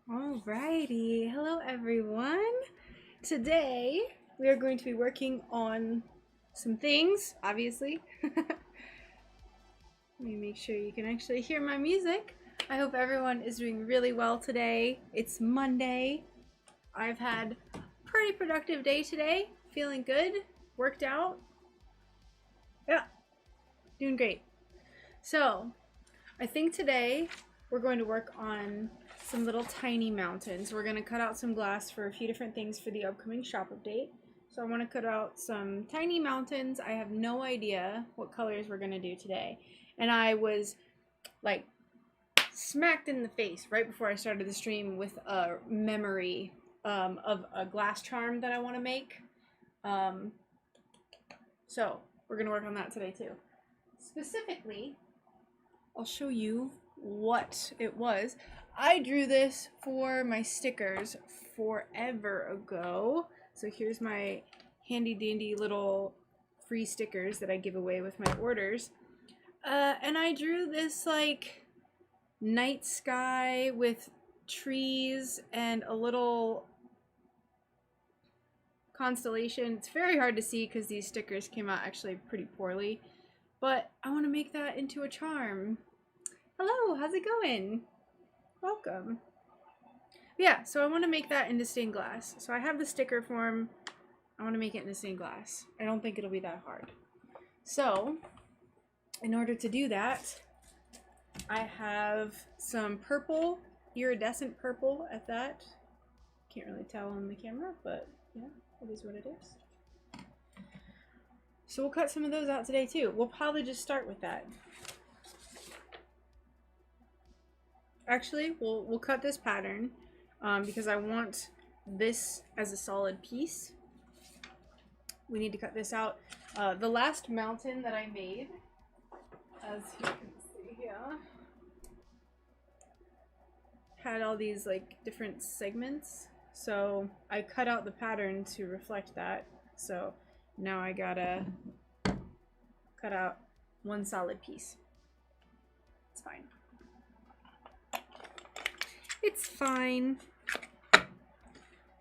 Alrighty, hello everyone. Today we are going to be working on some things, obviously. Let me make sure you can actually hear my music. I hope everyone is doing really well today. It's Monday. I've had a pretty productive day today. Feeling good, worked out. Yeah, doing great. So, I think today we're going to work on some little tiny mountains. We're going to cut out some glass for a few different things for the upcoming shop update. So I want to cut out some tiny mountains. I have no idea what colors we're going to do today. And I was like smacked in the face right before I started the stream with a memory of a glass charm that I want to make. So we're going to work on that today too. Specifically, I'll show you what it was. I drew this for my stickers forever ago. So here's my handy dandy little free stickers that I give away with my orders. And I drew this like night sky with trees and a little constellation. It's very hard to see because these stickers came out actually pretty poorly. But I want to make that into a charm. Hello, how's it going? Welcome. Yeah, so I want to make that into stained glass. So I have the sticker form. I want to make it into stained glass. I don't think it'll be that hard. So, in order to do that, I have some purple, iridescent purple at that. Can't really tell on the camera, but yeah, it is what it is. So we'll cut some of those out today too. We'll probably just start with that. Actually, we'll cut this pattern because I want this as a solid piece. We need to cut this out. The last mountain that I made, as you can see here, had all these like different segments. So I cut out the pattern to reflect that. So now I gotta cut out one solid piece. It's fine. It's fine.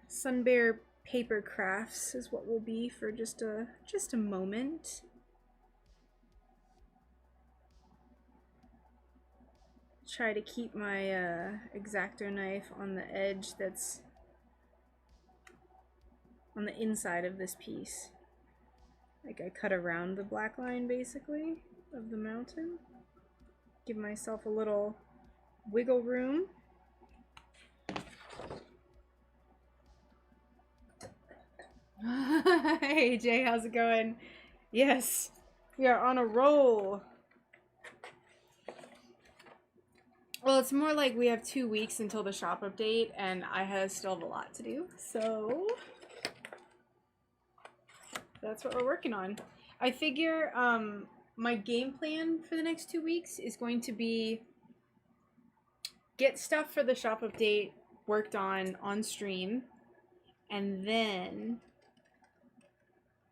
SunBear paper crafts is what will be for just a moment. Try to keep my X-Acto knife on the edge that's on the inside of this piece. Like I cut around the black line basically of the mountain. Give myself a little wiggle room. Hey Jay, how's it going? Yes, we are on a roll. Well, it's more like we have 2 weeks until the shop update, and I still have a lot to do, so that's what we're working on. I figure my game plan for the next 2 weeks is going to be get stuff for the shop update worked on stream, and then,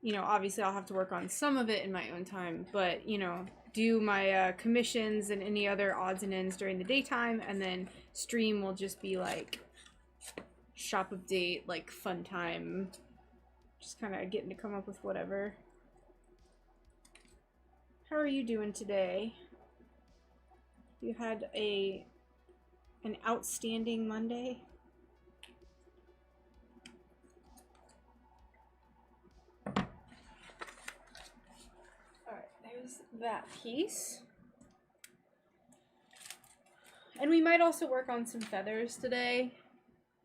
you know, obviously I'll have to work on some of it in my own time, but, you know, do my commissions and any other odds and ends during the daytime, and then stream will just be like shop update, like fun time, just kind of getting to come up with whatever. How are you doing today? You had an outstanding Monday? That piece. And we might also work on some feathers today,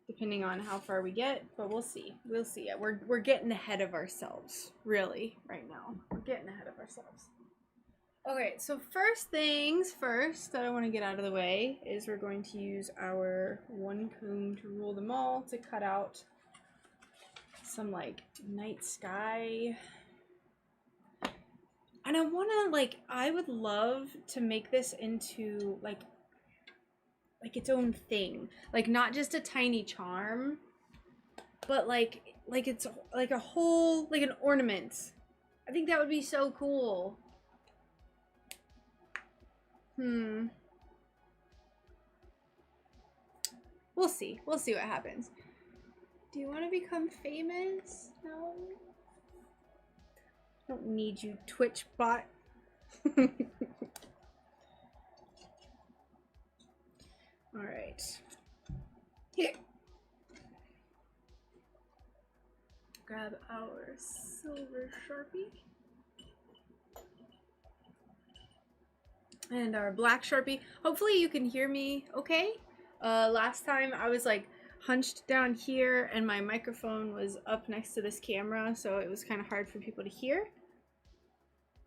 depending on how far we get, but we'll see. We'll see. We're getting ahead of ourselves, really, right now. We're getting ahead of ourselves. Okay, so first things first that I want to get out of the way is we're going to use our one comb to rule them all to cut out some like night sky. And I want to, like, I would love to make this into, like its own thing. Like, not just a tiny charm, but, like it's, like, a whole, like, an ornament. I think that would be so cool. We'll see. We'll see what happens. Do you want to become famous? No? Don't need you, Twitch bot. Alright. Here. Grab our silver Sharpie. And our black Sharpie. Hopefully you can hear me okay. Last time I was like hunched down here and my microphone was up next to this camera, so it was kind of hard for people to hear.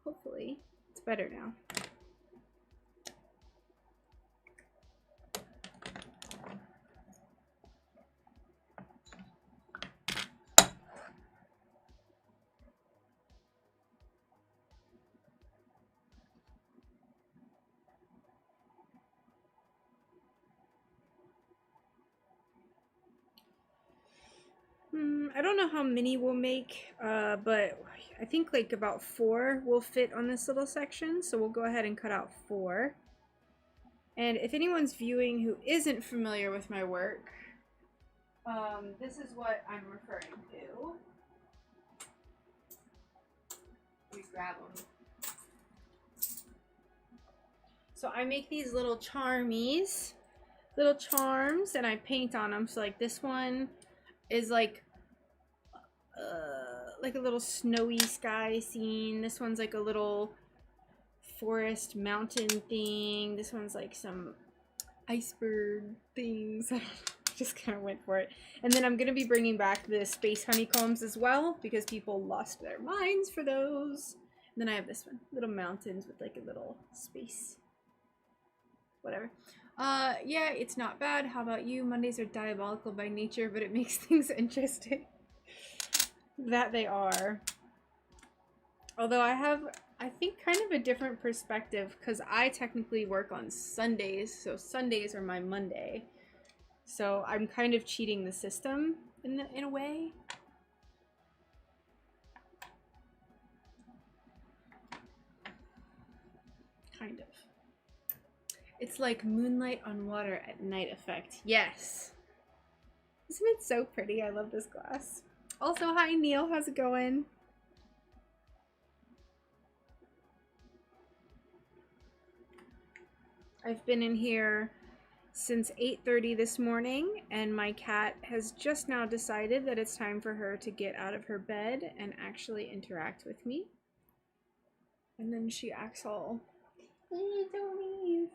Hopefully it's better now. I don't know how many we'll make, but I think like about 4 will fit on this little section, so we'll go ahead and cut out 4. And if anyone's viewing who isn't familiar with my work, this is what I'm referring to. Please grab them. So I make these little charmies, little charms, and I paint on them. So like this one is like a little snowy sky scene. This one's like a little forest mountain thing. This one's like some iceberg things. Just kind of went for it. And then I'm going to be bringing back the space honeycombs as well, because people lost their minds for those. And then I have this one, little mountains with like a little space, whatever. Yeah, it's not bad. How about you? Mondays are diabolical by nature, but it makes things interesting. That they are. Although I have, I think, kind of a different perspective because I technically work on Sundays, so Sundays are my Monday. So I'm kind of cheating the system in a way. Kind of. It's like moonlight on water at night effect. Yes. Isn't it so pretty? I love this glass. Also, hi Neil, how's it going? I've been in here since 8:30 this morning, and my cat has just now decided that it's time for her to get out of her bed and actually interact with me. And then she acts all, don't leave.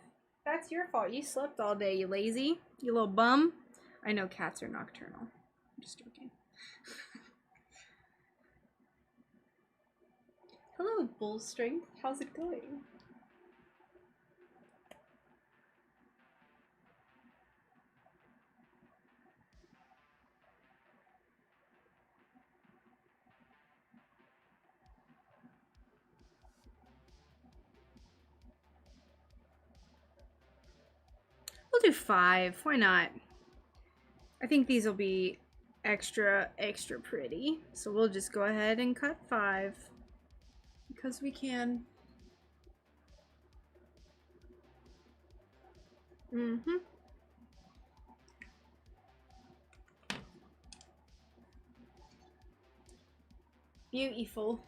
That's your fault. You slept all day, you lazy. You little bum. I know cats are nocturnal. I'm just joking. Hello, Bull Strength. How's it going? We'll do 5. Why not? I think these will be extra pretty. So we'll just go ahead and cut 5. Because we can. Mm-hmm. Beautiful.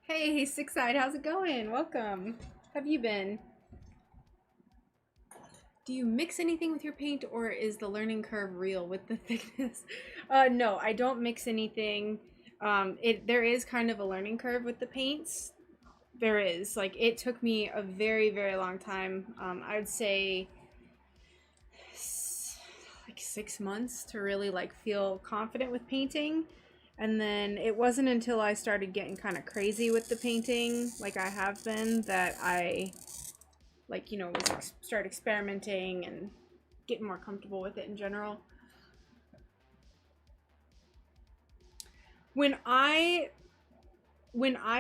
Hey, Six-Eyed, how's it going? Welcome. How have you been? Do you mix anything with your paint, or is the learning curve real with the thickness? No, I don't mix anything. There is kind of a learning curve with the paints. There is. Like, it took me a very, very long time. I'd say like 6 months to really like feel confident with painting. And then it wasn't until I started getting kind of crazy with the painting, like I have been, that I, like, you know, start experimenting and getting more comfortable with it in general. When I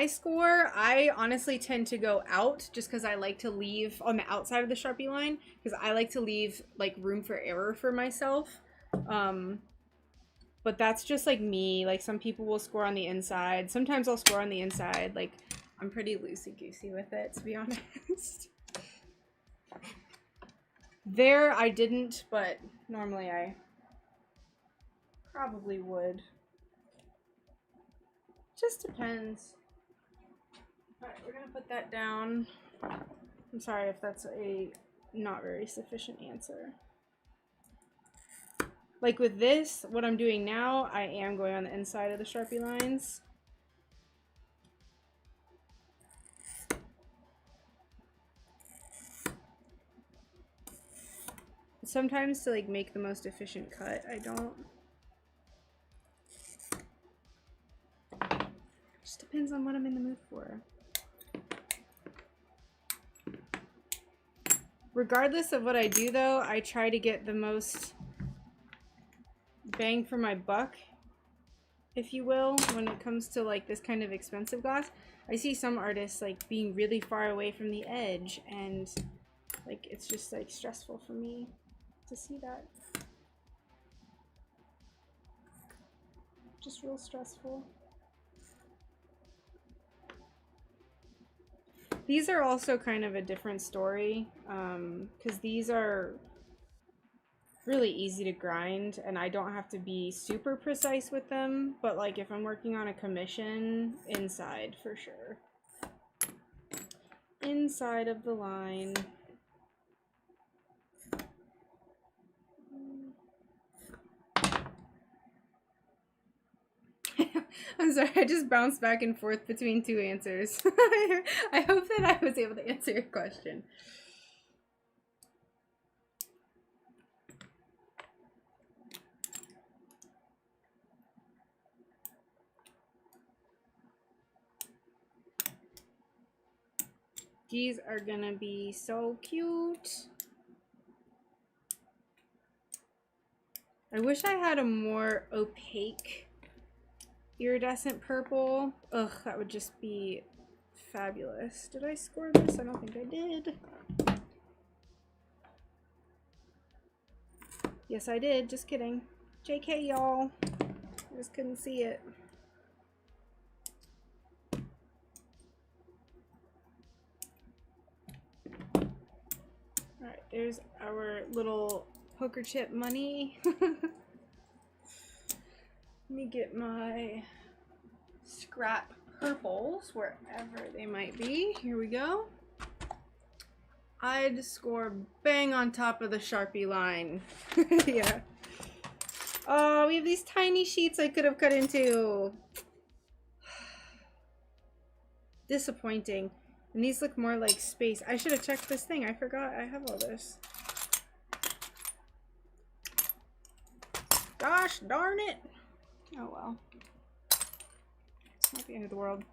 score, I honestly tend to go out just because I like to leave on the outside of the Sharpie line, because I like to leave like room for error for myself. But that's just like me. Like, some people will score on the inside. Sometimes I'll score on the inside. Like, I'm pretty loosey-goosey with it, to be honest. There I didn't, but normally I probably would. Just depends. Alright, we're gonna put that down. I'm sorry if that's a not very sufficient answer. Like with this, what I'm doing now, I am going on the inside of the Sharpie lines. Sometimes to like make the most efficient cut, I don't. Just depends on what I'm in the mood for. Regardless of what I do though, I try to get the most bang for my buck, if you will, when it comes to like this kind of expensive glass. I see some artists like being really far away from the edge, and like it's just like stressful for me to see that. Just real stressful. These are also kind of a different story, because these are really easy to grind and I don't have to be super precise with them, but like if I'm working on a commission, inside for sure. Inside of the line. I'm sorry, I just bounced back and forth between 2 answers. I hope that I was able to answer your question. These are gonna be so cute. I wish I had a more opaque iridescent purple. Ugh, that would just be fabulous. Did I score this? I don't think I did. Yes, I did. Just kidding. JK, y'all. I just couldn't see it. Alright, there's our little poker chip money. Let me get my scrap purples wherever they might be. Here we go. I'd score bang on top of the Sharpie line. Yeah. Oh, we have these tiny sheets I could have cut into. Disappointing. And these look more like space. I should have checked this thing. I forgot I have all this. Gosh darn it. Oh well. It's not the end of the world.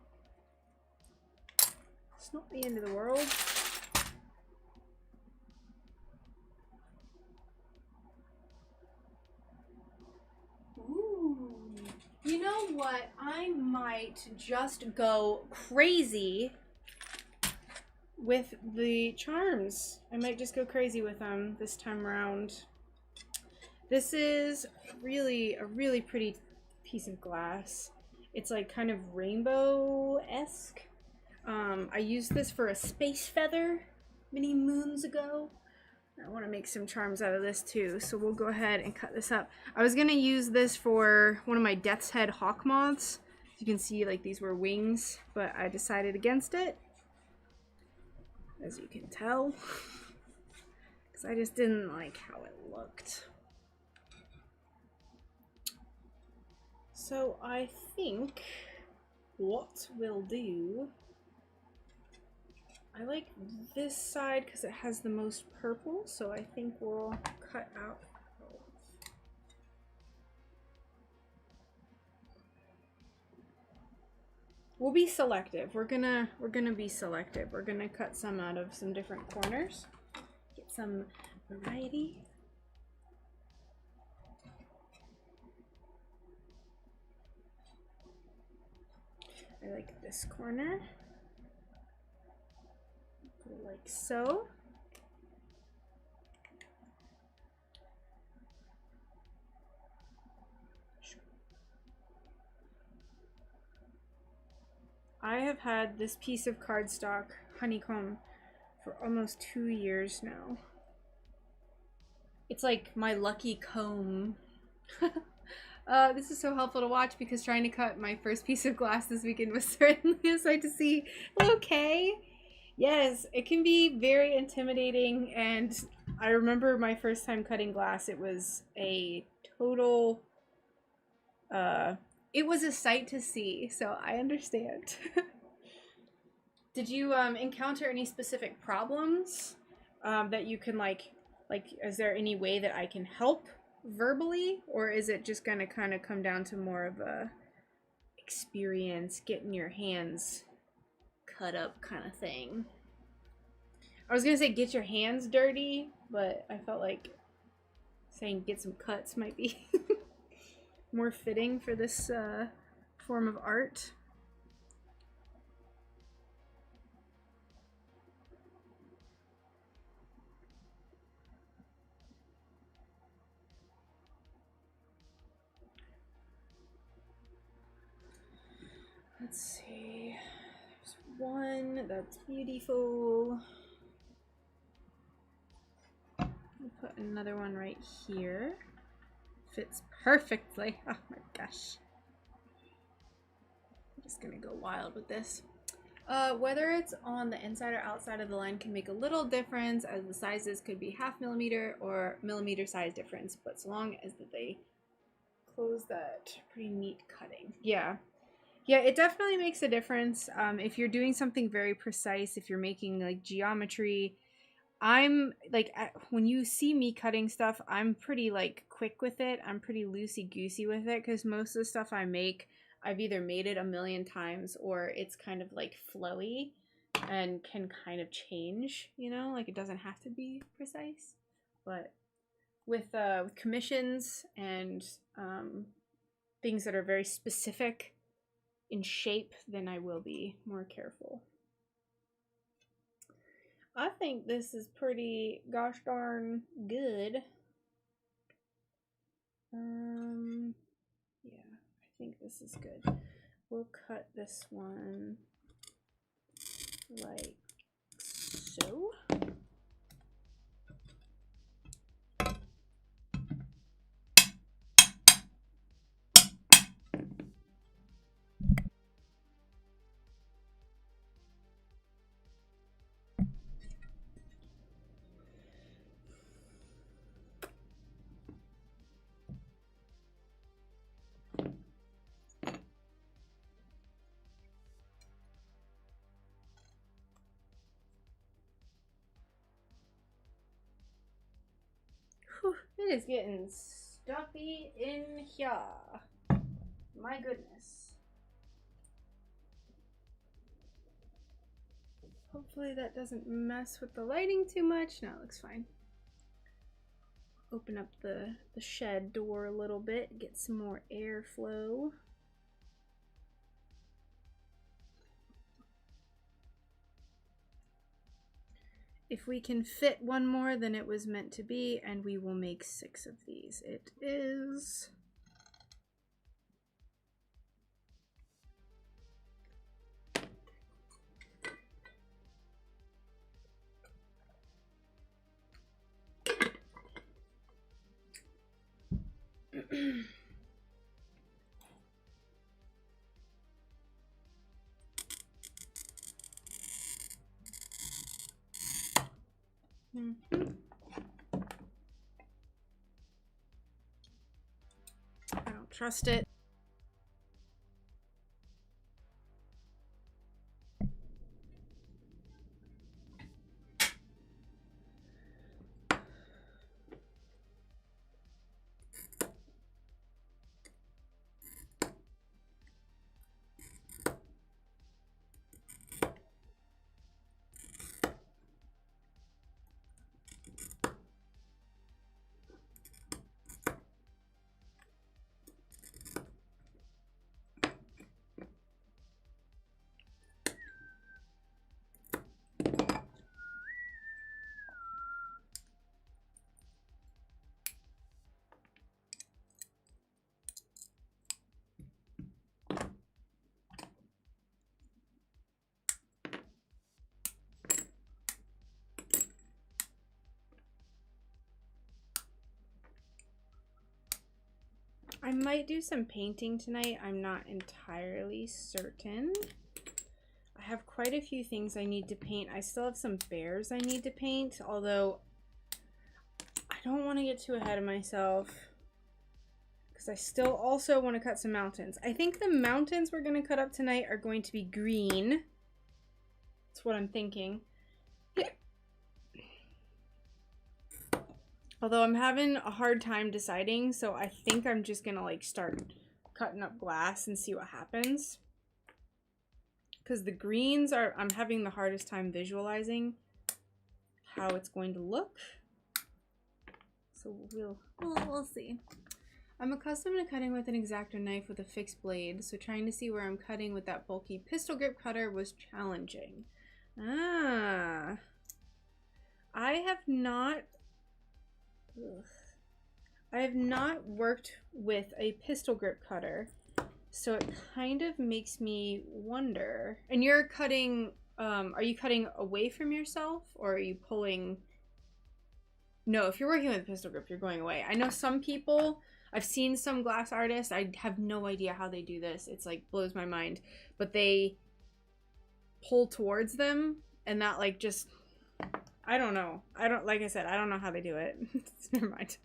It's not the end of the world. Ooh. You know what? I might just go crazy with the charms. I might just go crazy with them this time around. This is really a really pretty piece of glass. It's like kind of rainbow-esque. I used this for a space feather many moons ago. I want to make some charms out of this too, so we'll go ahead and cut this up. I was gonna use this for one of my Death's Head hawk moths. You can see like these were wings, but I decided against it, as you can tell, because I just didn't like how it looked. So I think what we'll do, I like this side because it has the most purple, so I think we'll cut out. We'll be selective. We're gonna be selective. We're gonna cut some out of some different corners. Get some variety. I like this corner. Like so. I have had this piece of cardstock honeycomb for almost 2 years now. It's like my lucky comb. This is so helpful to watch because trying to cut my first piece of glass this weekend was certainly a sight to see. Okay. Yes, it can be very intimidating, and I remember my first time cutting glass, it was a total, it was a sight to see, so I understand. Did you encounter any specific problems that you can like, is there any way that I can help verbally, or is it just gonna kind of come down to more of a experience, getting your hands cut up kind of thing? I was gonna say get your hands dirty, but I felt like saying get some cuts might be more fitting for this form of art. Let's see. There's one that's beautiful. I'll put another one right here. Fits perfectly. Oh my gosh. I'm just gonna go wild with this. Whether it's on the inside or outside of the line can make a little difference, as the sizes could be 0.5 millimeter or millimeter size difference, but so long as that they close that pretty neat cutting. Yeah. Yeah, it definitely makes a difference. If you're doing something very precise, if you're making like geometry, I'm like, when you see me cutting stuff, I'm pretty like quick with it. I'm pretty loosey-goosey with it because most of the stuff I make, I've either made it a million times or it's kind of like flowy and can kind of change, you know, like it doesn't have to be precise. But with commissions and things that are very specific in shape, then I will be more careful. I think this is pretty gosh darn good. Yeah, I think this is good. We'll cut this one like so. Whew, it is getting stuffy in here. My goodness. Hopefully that doesn't mess with the lighting too much. No, it looks fine. Open up the shed door a little bit, get some more airflow. If we can fit one more, then it was meant to be, and we will make 6 of these. It is. I don't trust it. I might do some painting tonight. I'm not entirely certain. I have quite a few things I need to paint. I still have some bears I need to paint, although I don't want to get too ahead of myself because I still also want to cut some mountains. I think the mountains we're going to cut up tonight are going to be green. That's what I'm thinking. Although I'm having a hard time deciding, so I think I'm just gonna like start cutting up glass and see what happens. Because the greens are, I'm having the hardest time visualizing how it's going to look. So we'll see. I'm accustomed to cutting with an X-Acto knife with a fixed blade, so trying to see where I'm cutting with that bulky pistol grip cutter was challenging. I have not worked with a pistol grip cutter, so it kind of makes me wonder. And you're cutting, are you cutting away from yourself, or are you pulling? No, if you're working with a pistol grip, you're going away. I know some people, I've seen some glass artists, I have no idea how they do this. It's like blows my mind, but they pull towards them, and that like just, I don't know. Like I said, I don't know how they do it. Never mind.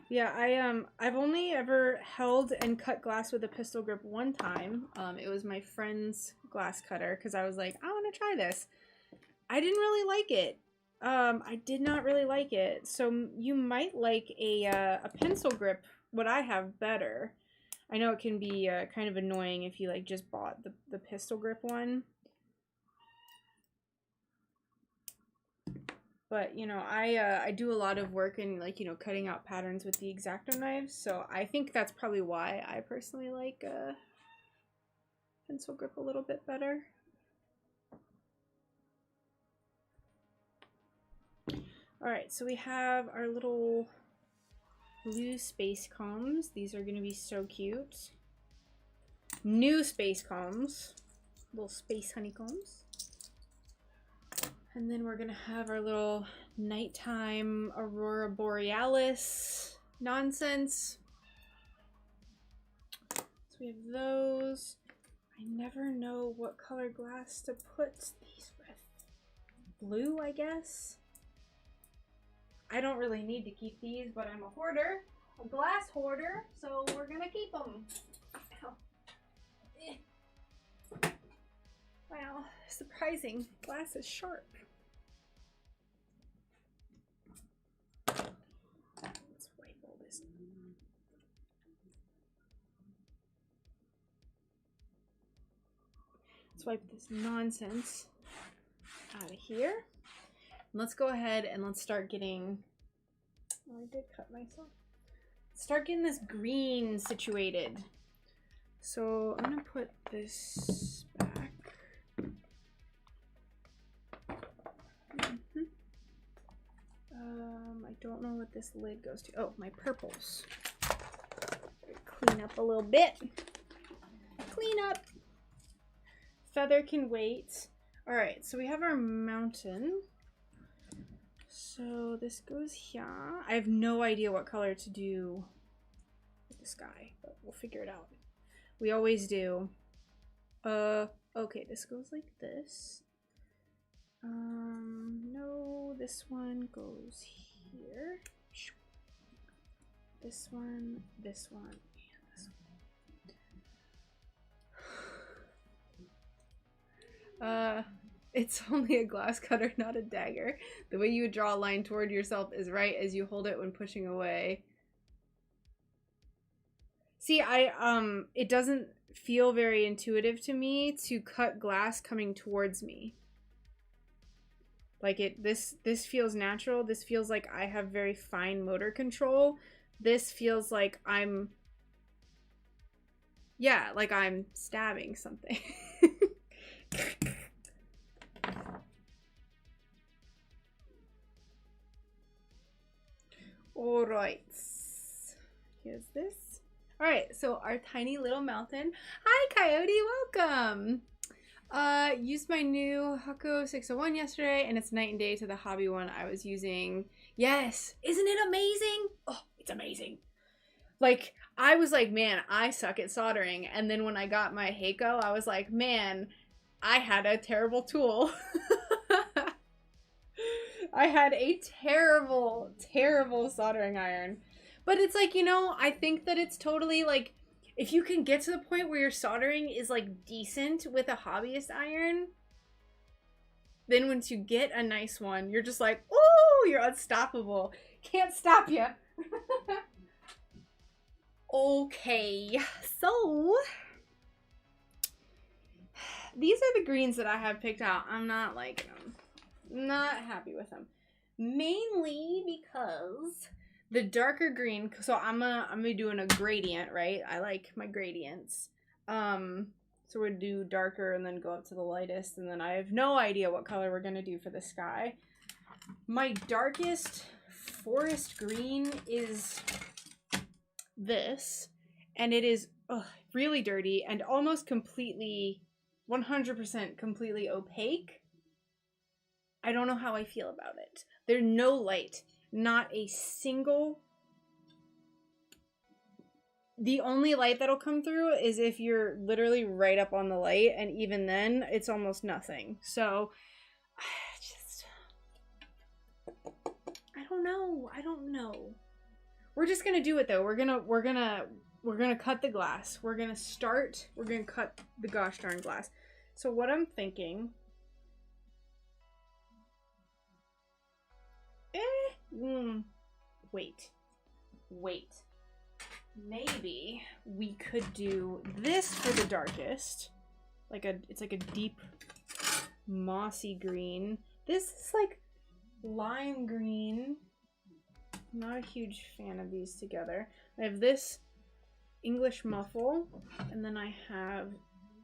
Yeah, I've only ever held and cut glass with a pistol grip one time. It was my friend's glass cutter because I was like, I want to try this. I didn't really like it. I did not really like it. So you might like a pencil grip, what I have, better. I know it can be kind of annoying if you like just bought the pistol grip one. But, you know, I do a lot of work in, like, you know, cutting out patterns with the X-Acto knives, so I think that's probably why I personally like pencil grip a little bit better. Alright, so we have our little blue space combs. These are going to be so cute. New space combs. Little space honeycombs. And then we're gonna have our little nighttime Aurora Borealis nonsense. So we have those. I never know what color glass to put these with. Blue, I guess. I don't really need to keep these, but I'm a hoarder, a glass hoarder, so we're gonna keep them. Wow, surprising. Glass is sharp. Let's wipe all this. Let's wipe this nonsense out of here. Let's go ahead and let's start getting. Oh, I did cut myself. Start getting this green situated. So I'm gonna put this back. I don't know what this lid goes to. Oh, my purples. Clean up a little bit. Clean up. Feather can wait. All right, so we have our mountain. So this goes here. I have no idea what color to do with the sky, but we'll figure it out. We always do. Okay, this goes like this. No, this one goes here. This one, and this one. It's only a glass cutter, not a dagger. The way you would draw a line toward yourself is right as you hold it when pushing away. See, it doesn't feel very intuitive to me to cut glass coming towards me. Like this feels natural. This feels like I have very fine motor control. This feels like I'm stabbing something. All right. Here's this. All right, so our tiny little mountain. Hi, Coyote, welcome. Used my new Hako 601 yesterday, and it's night and day to the hobby one I was using. Yes, isn't it amazing? Oh, it's amazing. Like, I was like, man, I suck at soldering, and then when I got my Hako, I was like, man, I had a terrible tool. I had a terrible, terrible soldering iron. But it's like, you know, I think that it's totally like, if you can get to the point where your soldering is like decent with a hobbyist iron, then once you get a nice one, you're just like, oh, you're unstoppable. Can't stop you. Okay, so these are the greens that I have picked out. I'm not liking them. Not happy with them. Mainly because the darker green, so I'm gonna be doing a gradient, right? I like my gradients. So we're gonna do darker and then go up to the lightest, and then I have no idea what color we're gonna do for the sky. My darkest forest green is this, and it is really dirty and almost completely, 100% completely opaque. I don't know how I feel about it. There's no light. Not a single. The only light that'll come through is if you're literally right up on the light, and even then, it's almost nothing. So, I don't know. I don't know. We're just gonna do it though. We're gonna cut the glass. We're gonna cut the gosh darn glass. So what I'm thinking. Wait. maybe we could do this for the darkest. It's like a deep mossy green. This is like lime green. Not a huge fan of these together. I have this English muffle, and then I have,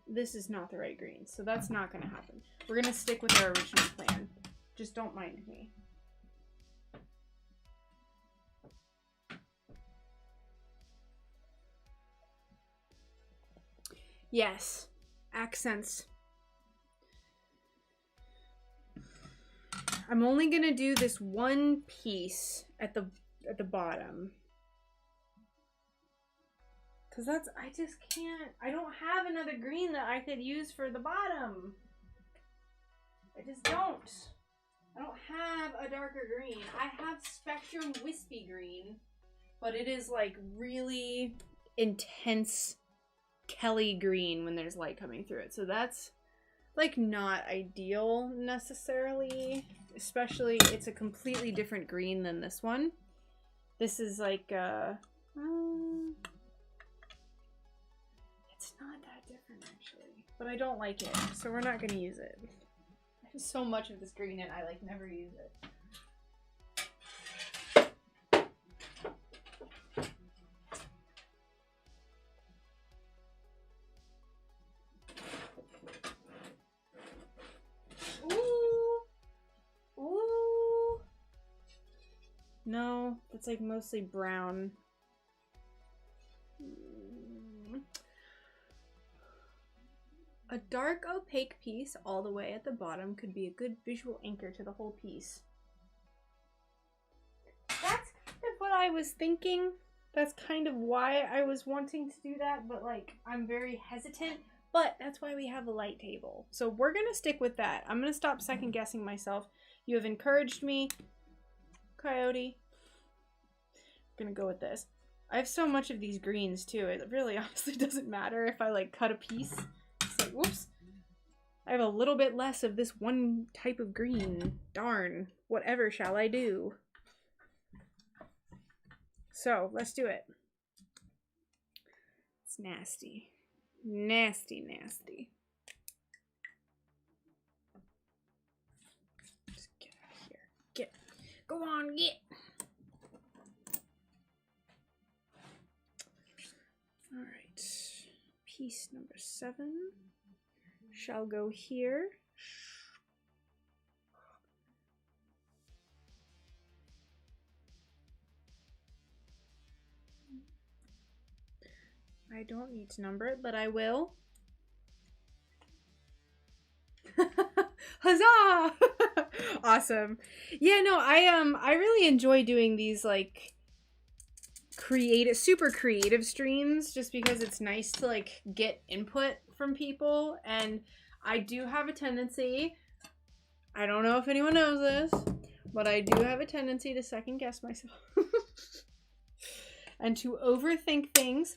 this is not the right green, so that's not going to happen. We're going to stick with our original plan. Just don't mind me. Yes, accents. I'm only going to do this one piece at the bottom. Because I just can't, I don't have another green that I could use for the bottom. I just don't. I don't have a darker green. I have Spectrum Wispy Green, but it is like really intense Kelly green when there's light coming through it. So that's like not ideal necessarily, especially it's a completely different green than this one. This is like it's not that different actually, but I don't like it, so we're not going to use it. I have so much of this green and I like never use it. Ooh. Ooh. No, that's like mostly brown. A dark opaque piece all the way at the bottom could be a good visual anchor to the whole piece. That's kind of what I was thinking. That's kind of why I was wanting to do that, but like I'm very hesitant. But that's why we have a light table. So we're gonna stick with that. I'm gonna stop second guessing myself. You have encouraged me, Coyote. I'm gonna go with this. I have so much of these greens too. It really honestly doesn't matter if I like cut a piece. It's like, whoops. I have a little bit less of this one type of green. Darn. Whatever shall I do? So, let's do it. It's nasty. Nasty, nasty. Just get out of here. Get. Go on, get. Alright. Piece number 7 shall go here. I don't need to number it, but I will. Huzzah! Awesome. Yeah, no, I really enjoy doing these like super creative streams just because it's nice to like get input from people, and I do have a tendency, I don't know if anyone knows this, but I do have a tendency to second guess myself and to overthink things.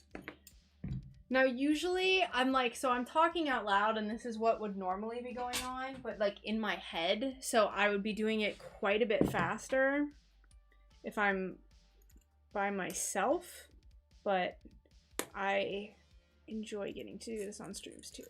Now, usually I'm like, so I'm talking out loud and this is what would normally be going on, but like in my head, so I would be doing it quite a bit faster if I'm by myself, but I enjoy getting to do this on streams too.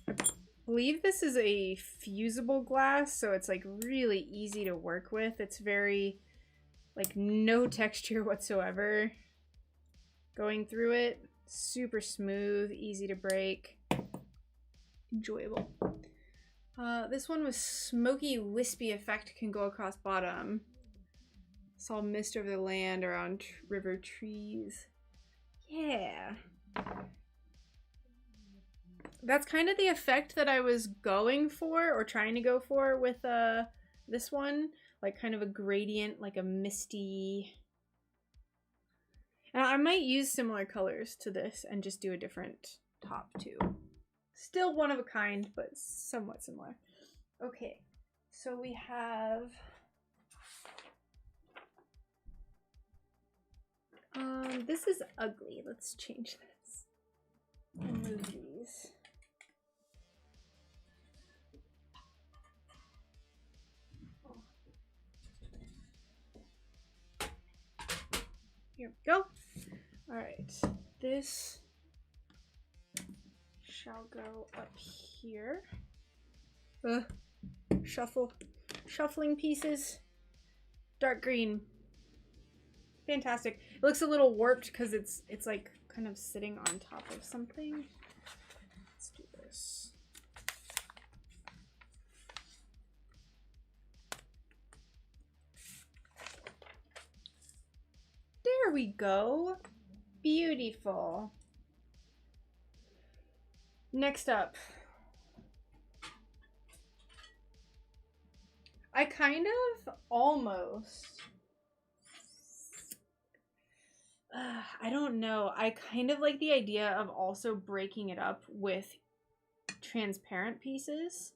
I believe this is a fusible glass, so it's like really easy to work with. It's very like no texture whatsoever going through it. Super smooth, easy to break, enjoyable. This one with smoky wispy effect can go across bottom. Saw mist over the land around river trees. Yeah. That's kind of the effect that I was going for, or trying to go for with this one. Like kind of a gradient, like a misty. And I might use similar colors to this and just do a different top too. Still one of a kind, but somewhat similar. Okay, so we have... this is ugly. Let's change this. move these. Here we go. All right, this shall go up here. Shuffling pieces. Dark green. Fantastic. It looks a little warped because it's like kind of sitting on top of something. Let's do this. There we go. Beautiful. Next up, I kind of almost, I don't know. I kind of like the idea of also breaking it up with transparent pieces.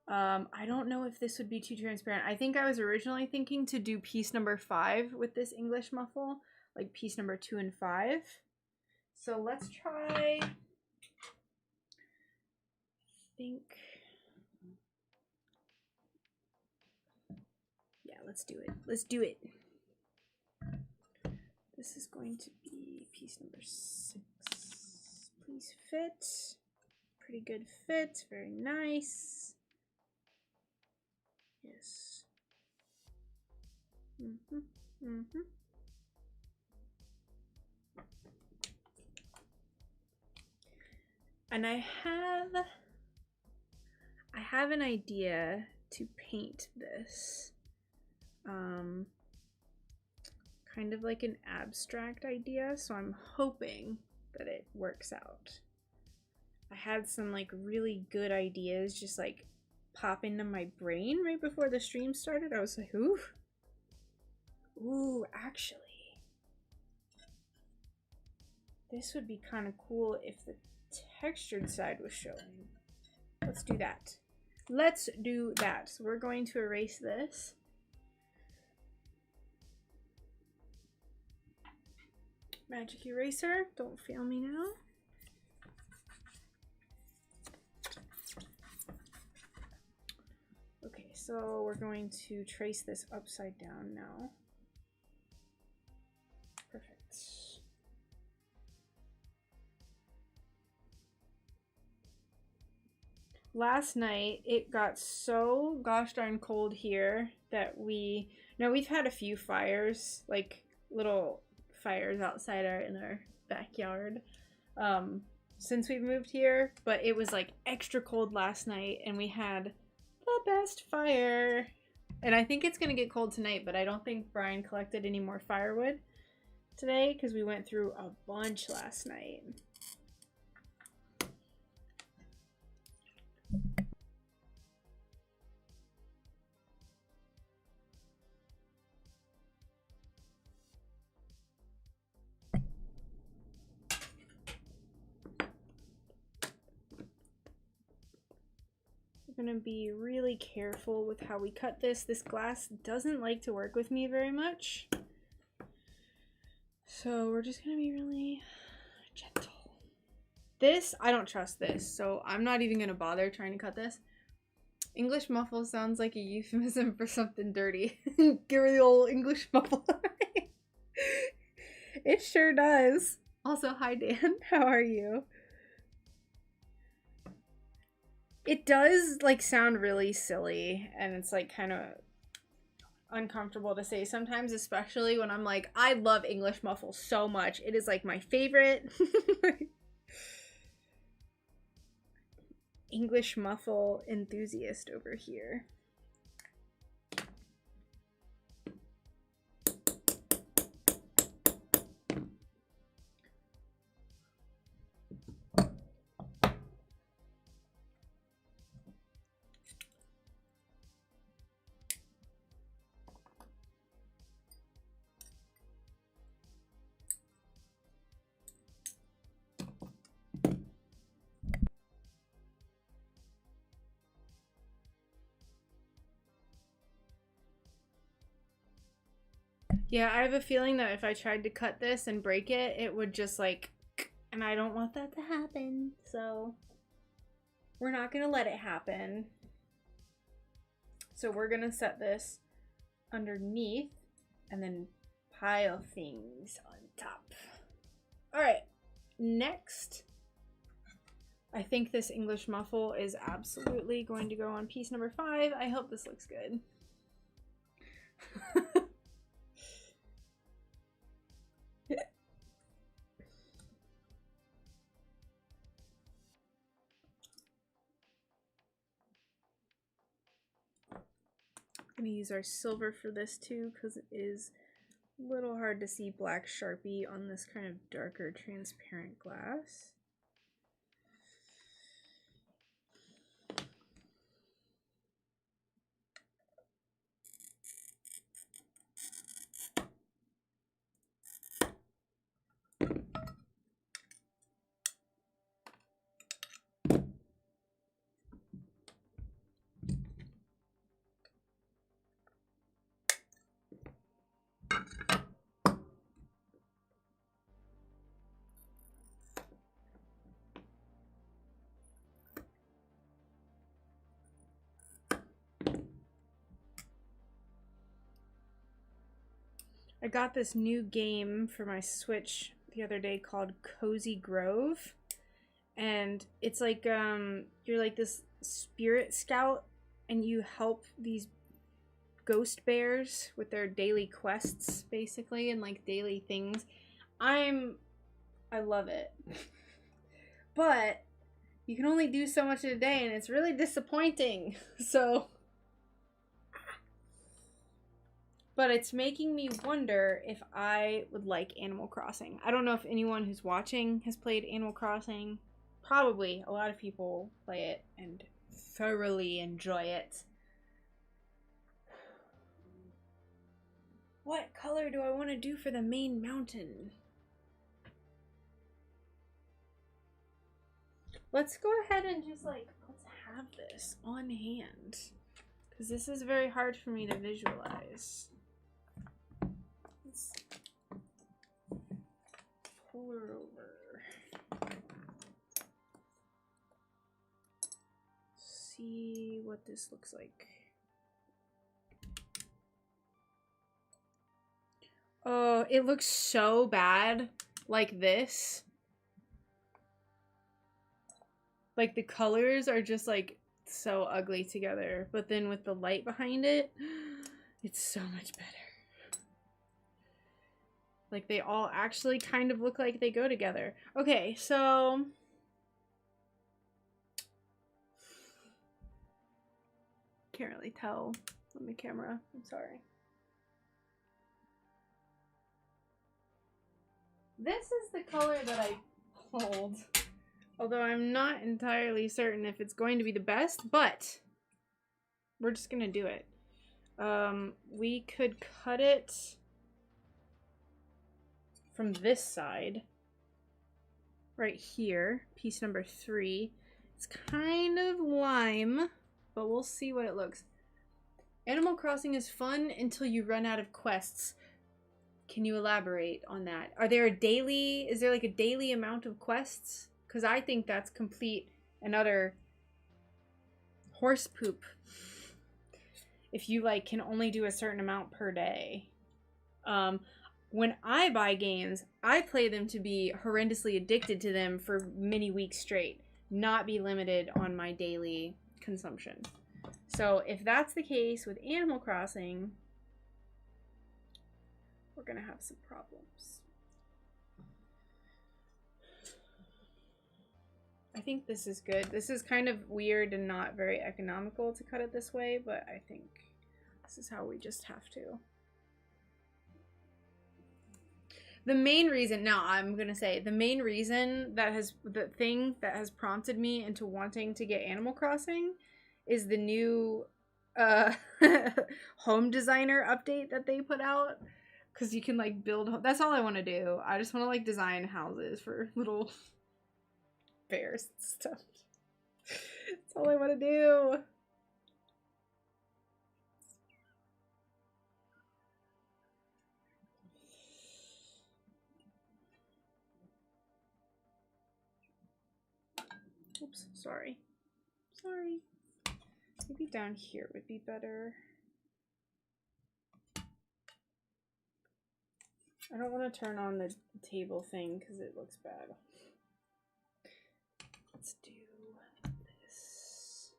I don't know if this would be too transparent. I think I was originally thinking to do piece number 5 with this English muffle, like piece number 2 and 5. So let's try, I think, yeah, let's do it. Let's do it. This is going to be piece number 6. Please fit. Pretty good fit. Very nice. Yes. And I have an idea to paint this. Kind of like an abstract idea, so I'm hoping that it works out. I had some like really good ideas just like pop into my brain right before the stream started. I was like, ooh, actually, this would be kind of cool if the textured side was showing. Let's do that. Let's do that. So we're going to erase this. Magic eraser, don't fail me now. Okay, so we're going to trace this upside down now. Perfect. Last night it got so gosh darn cold here that we've had a few fires, like little fires outside in our backyard since we've moved here, but it was like extra cold last night and we had the best fire. And I think it's gonna get cold tonight, but I don't think Brian collected any more firewood today because we went through a bunch last night. We're gonna be really careful with how we cut this. This glass doesn't like to work with me very much. So we're just gonna be really gentle. This, I don't trust this, so I'm not even gonna bother trying to cut this. English muffle sounds like a euphemism for something dirty. Give her the old English muffle. It sure does. Also, hi Dan, how are you? It does like sound really silly and it's like kind of uncomfortable to say sometimes, especially when I'm like, I love English muffle so much. It is like my favorite. English muffle enthusiast over here. Yeah, I have a feeling that if I tried to cut this and break it, it would just like And I don't want that to happen, so we're not gonna let it happen. So we're gonna set this underneath and then pile things on top. All right, next, I think this English muffle is absolutely going to go on piece number 5. I hope this looks good. I'm gonna use our silver for this too, because it is a little hard to see black Sharpie on this kind of darker transparent glass. I got this new game for my Switch the other day called Cozy Grove, and it's like you're like this spirit scout and you help these ghost bears with their daily quests basically, and like daily things. I love it. But you can only do so much in a day and it's really disappointing. So but it's making me wonder if I would like Animal Crossing. I don't know if anyone who's watching has played Animal Crossing. Probably a lot of people play it and thoroughly enjoy it. What color do I want to do for the main mountain? Let's go ahead and just like, let's have this on hand, because this is very hard for me to visualize. Let's pull her over. See what this looks like. Oh, it looks so bad like this. Like the colors are just like so ugly together, but then with the light behind it, it's so much better. Like they all actually kind of look like they go together. Okay, so can't really tell on the camera. I'm sorry. This is the color that I pulled. Although I'm not entirely certain if it's going to be the best, but we're just gonna do it. We could cut it from this side, right here, piece number 3. It's kind of lime, but we'll see what it looks. Animal Crossing is fun until you run out of quests. Can you elaborate on that? Is there like a daily amount of quests? Because I think that's complete and utter horse poop. If you like can only do a certain amount per day. When I buy games, I play them to be horrendously addicted to them for many weeks straight, not be limited on my daily consumption. So if that's the case with Animal Crossing, we're gonna have some problems. I think this is good. This is kind of weird and not very economical to cut it this way, but I think this is how we just have to. The main reason, the thing that has prompted me into wanting to get Animal Crossing is the new home designer update that they put out. Because you can like build, that's all I want to do. I just want to like design houses for little bears and stuff. That's all I want to do. Oops, sorry. Sorry. Maybe down here would be better. I don't want to turn on the table thing because it looks bad. Let's do this.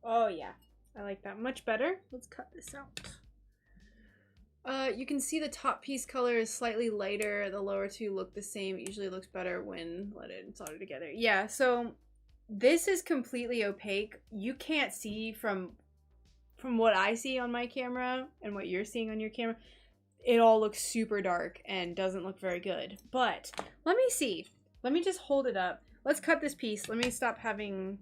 Oh yeah, I like that much better. Let's cut this out. You can see the top piece color is slightly lighter. The lower two look the same. It usually looks better when let it solder together. Yeah, so this is completely opaque. You can't see from what I see on my camera and what you're seeing on your camera. It all looks super dark and doesn't look very good. But let me see. Let me just hold it up. Let's cut this piece. Let me stop having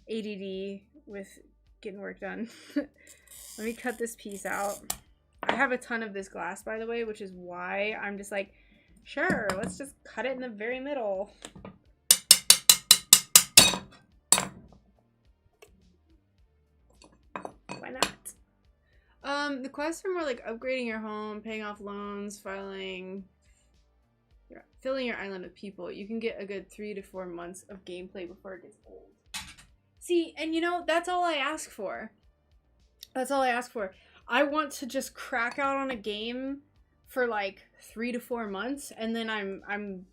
ADD with getting work done. Let me cut this piece out. I have a ton of this glass, by the way, which is why I'm just like, sure, let's just cut it in the very middle. Why not? The quests are more like upgrading your home, paying off loans, filling filling your island with people. You can get a good 3 to 4 months of gameplay before it gets old. See, and you know, that's all I ask for. That's all I ask for. I want to just crack out on a game for like 3 to 4 months, and then I'm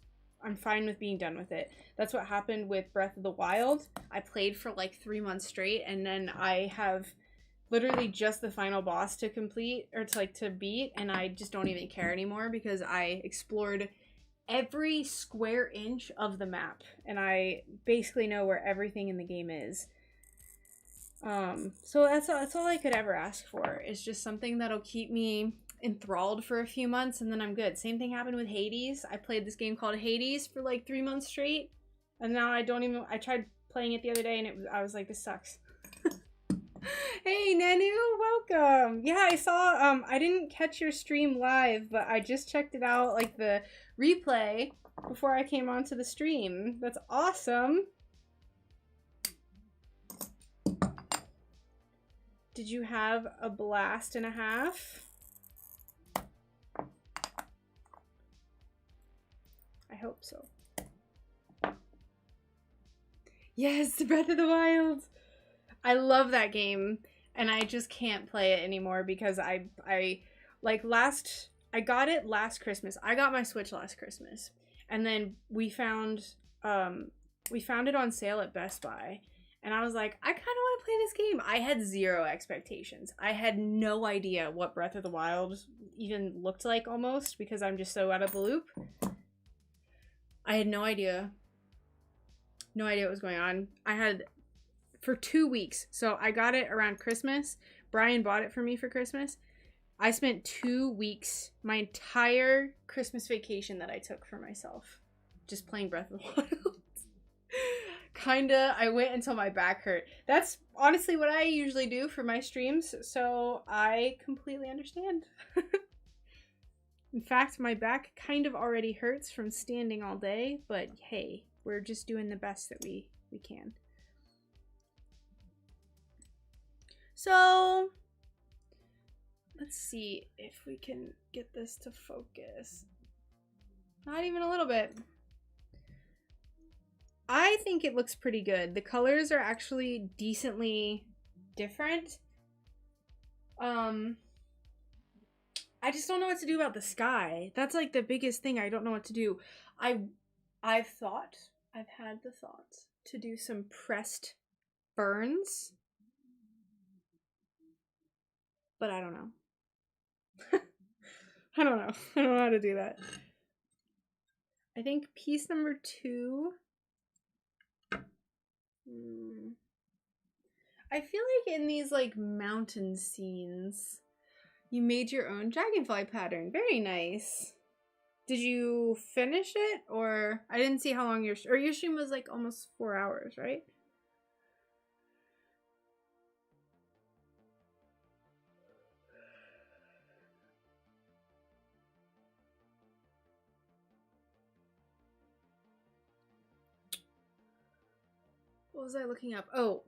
fine with being done with it. That's what happened with Breath of the Wild. I played for like 3 months straight, and then I have literally just the final boss to complete, or to beat, and I just don't even care anymore because I explored every square inch of the map, and I basically know where everything in the game is. So that's all I could ever ask for, is just something that'll keep me enthralled for a few months, and then I'm good. Same thing happened with Hades. I played this game called Hades for like 3 months straight, and now I tried playing it the other day, and I was like, this sucks. Hey Nanu, welcome. Yeah, I saw I didn't catch your stream live, but I just checked it out, like the replay, before I came onto the stream. That's awesome. Did you have a blast and a half? I hope so. Yes, Breath of the Wild. I love that game, and I just can't play it anymore because I got it last Christmas. I got my Switch last Christmas, and then we found it on sale at Best Buy, and I was like, I kind of want to play this game. I had zero expectations. I had no idea what Breath of the Wild even looked like, almost, because I'm just so out of the loop. I had no idea what was going on. I had for 2 weeks. So I got it around Christmas. Brian bought it for me for Christmas. I spent 2 weeks, my entire Christmas vacation that I took for myself, just playing Breath of the Wild. Kinda, I went until my back hurt. That's honestly what I usually do for my streams, so I completely understand. In fact, my back kind of already hurts from standing all day, but hey, we're just doing the best that we can. So, let's see if we can get this to focus. Not even a little bit. I think it looks pretty good. The colors are actually decently different. I just don't know what to do about the sky. That's like the biggest thing. I don't know what to do. I've had the thought to do some pressed burns, but I don't know. I don't know. I don't know how to do that. I think piece number 2. I feel like in these like mountain scenes, you made your own dragonfly pattern. Very nice. Did you finish it, or I didn't see how long your stream was, like almost 4 hours, right? What was I looking up? Oh,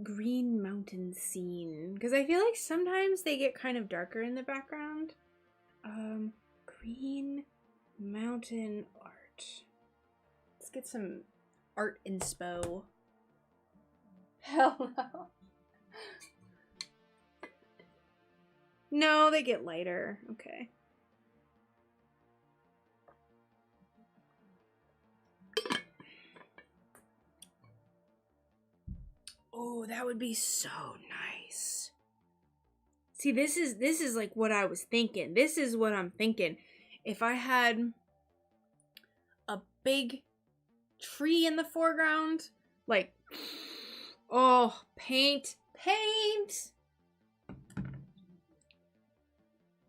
green mountain scene. Because I feel like sometimes they get kind of darker in the background. Green mountain art. Let's get some art inspo. Hell no. No, they get lighter. Okay. Oh, that would be so nice. See, this is like what I was thinking. This is what I'm thinking. If I had a big tree in the foreground, like, oh, paint.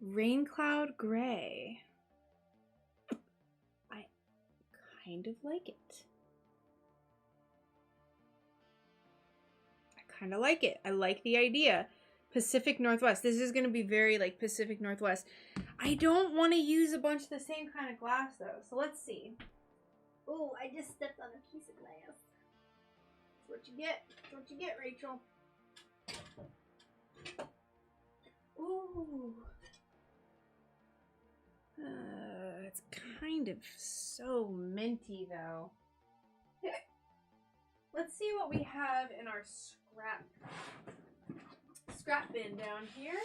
Rain cloud gray. I kind of like it. I like the idea. Pacific Northwest. This is going to be very like Pacific Northwest. I don't want to use a bunch of the same kind of glass though. So let's see. Oh, I just stepped on a piece of glass. That's what you get. That's what you get, Rachel. Ooh. It's kind of so minty though. Let's see what we have in our scrap bin down here.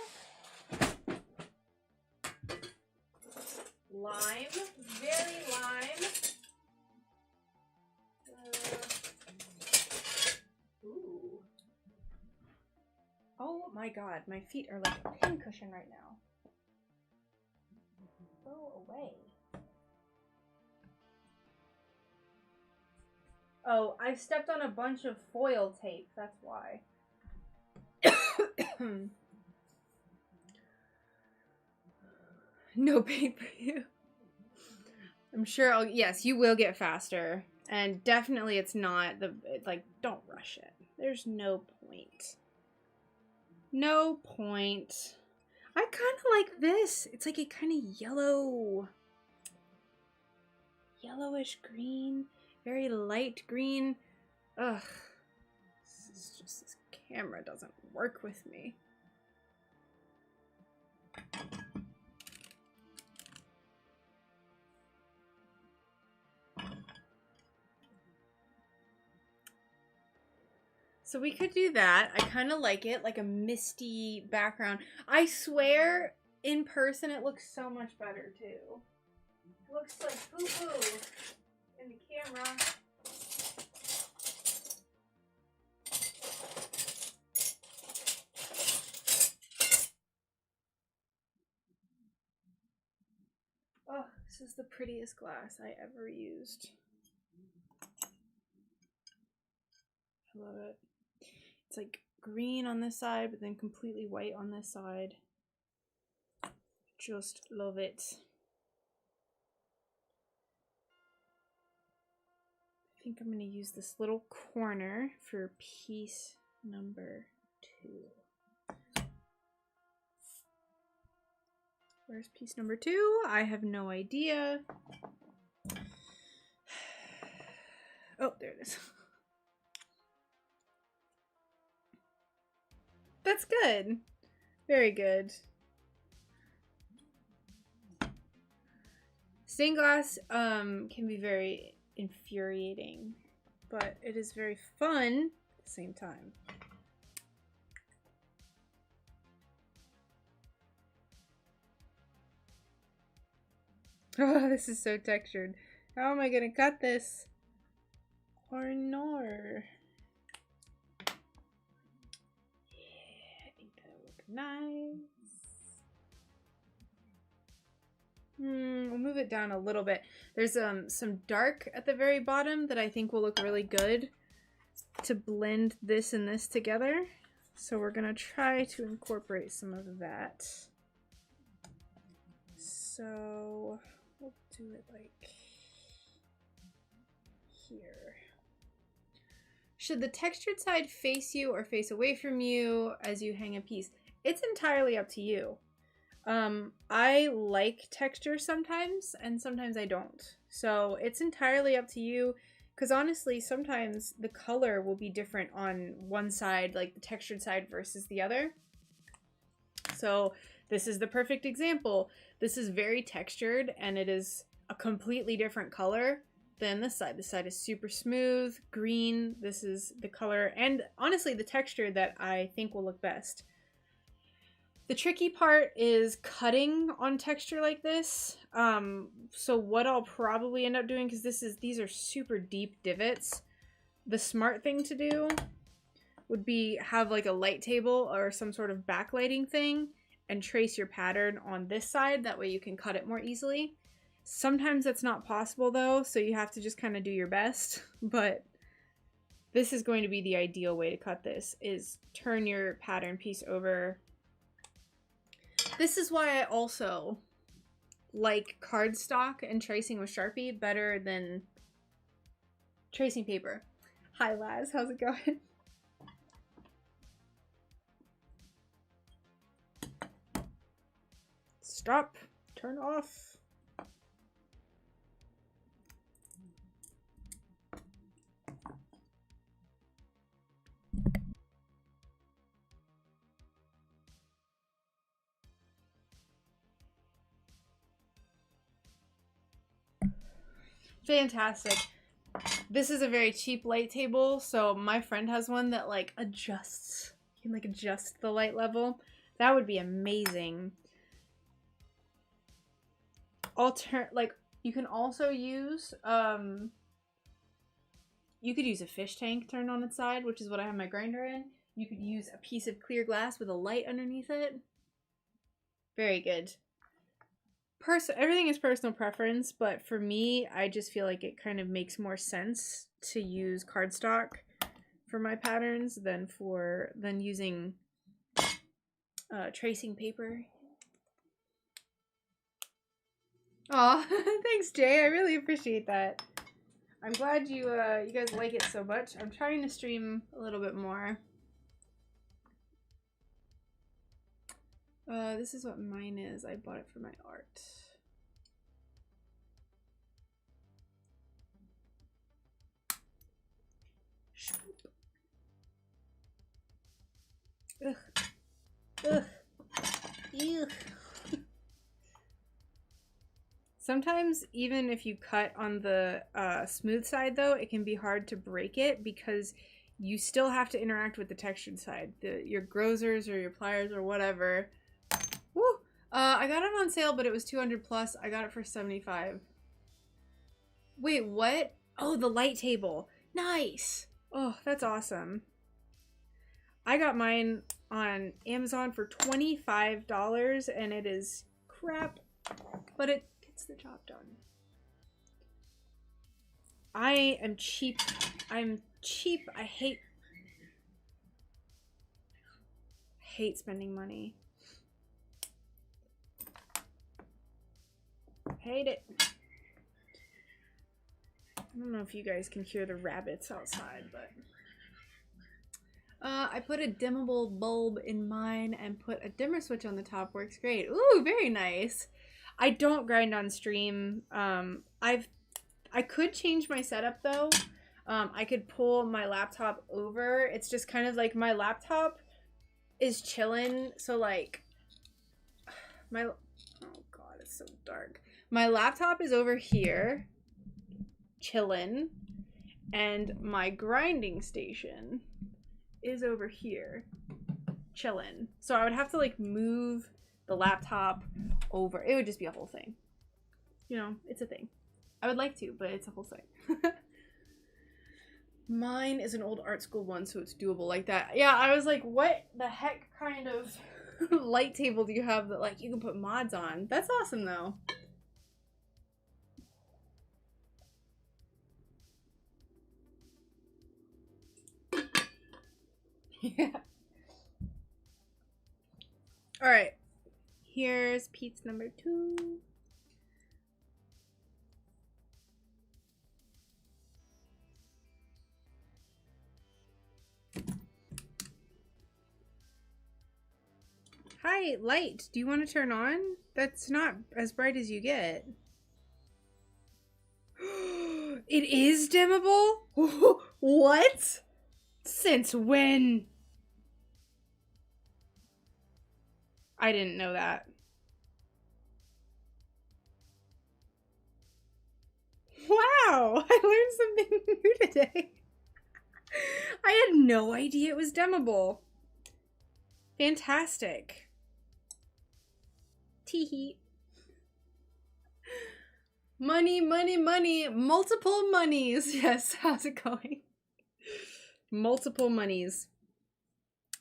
Lime, very lime. Ooh. Oh my god, my feet are like a pincushion right now. Go away. Oh, I stepped on a bunch of foil tape, that's why. No paint for you. I'm sure yes, you will get faster. And definitely it's not like, don't rush it. There's no point. No point. I kind of like this. It's like a kind of yellowish green. Very light green. Ugh. This camera doesn't work with me. So we could do that. I kind of like it, like a misty background. I swear, in person it looks so much better too. It looks like poo-poo in the camera. Oh, this is the prettiest glass I ever used. I love it. It's like green on this side, but then completely white on this side. Just love it. I think I'm going to use this little corner for piece number 2. Where's piece number 2? I have no idea. Oh, there it is. That's good. Very good. Stained glass can be very infuriating, but it is very fun at the same time. Oh, this is so textured. How am I gonna cut this? Or nor? Yeah, I think that'll look nice. We'll move it down a little bit. There's some dark at the very bottom that I think will look really good to blend this and this together. So we're gonna try to incorporate some of that. So we'll do it like here. Should the textured side face you or face away from you as you hang a piece? It's entirely up to you. I like texture sometimes, and sometimes I don't. So it's entirely up to you. Because honestly, sometimes the color will be different on one side, like the textured side versus the other. So this is the perfect example. This is very textured and it is a completely different color than this side. This side is super smooth, green. This is the color and honestly the texture that I think will look best. The tricky part is cutting on texture like this. So what I'll probably end up doing, because these are super deep divots, the smart thing to do would be have like a light table or some sort of backlighting thing and trace your pattern on this side. That way you can cut it more easily. Sometimes that's not possible though, so you have to just kind of do your best. But this is going to be the ideal way to cut this, is turn your pattern piece over. This is why I also like cardstock and tracing with Sharpie better than tracing paper. Hi Laz, how's it going? Stop. Turn off. Fantastic. This is a very cheap light table, so my friend has one that like adjusts. You can like adjust the light level. That would be amazing. You can also use you could use a fish tank turned on its side, which is what I have my grinder in. You could use a piece of clear glass with a light underneath it. Very good. Everything is personal preference, but for me, I just feel like it kind of makes more sense to use cardstock for my patterns than using tracing paper. Aw, thanks Jay, I really appreciate that. I'm glad you guys like it so much. I'm trying to stream a little bit more. This is what mine is. I bought it for my art. Ugh. Ugh. Ew. Sometimes even if you cut on the smooth side though, it can be hard to break it because you still have to interact with the textured side. Your grozers or your pliers or whatever. Woo! I got it on sale, but it was 200 plus. I got it for 75. Wait, what? Oh, the light table. Nice! Oh, that's awesome. I got mine on Amazon for $25 and it is crap, but it gets the job done. I am cheap. I'm cheap. I hate spending money. Hate it. I don't know if you guys can hear the rabbits outside, but I put a dimmable bulb in mine and put a dimmer switch on the top. Works great. Ooh, very nice. I don't grind on stream. I could change my setup though. I could pull my laptop over. It's just kind of like my laptop is chilling. So like oh god, it's so dark. My laptop is over here chilling and my grinding station is over here chilling. So I would have to like move the laptop over. It would just be a whole thing. You know, it's a thing. I would like to, but it's a whole thing. Mine is an old art school one, so it's doable like that. Yeah, I was like, what the heck kind of light table do you have that like you can put mods on? That's awesome though. Yeah. All right. Here's piece number 2. Hi, light. Do you want to turn on? That's not as bright as you get. It is dimmable? What? Since when? I didn't know that. Wow, I learned something new today. I had no idea it was dimmable. Fantastic. Teehee. Money, money, money. Multiple monies. Yes, how's it going? Multiple monies.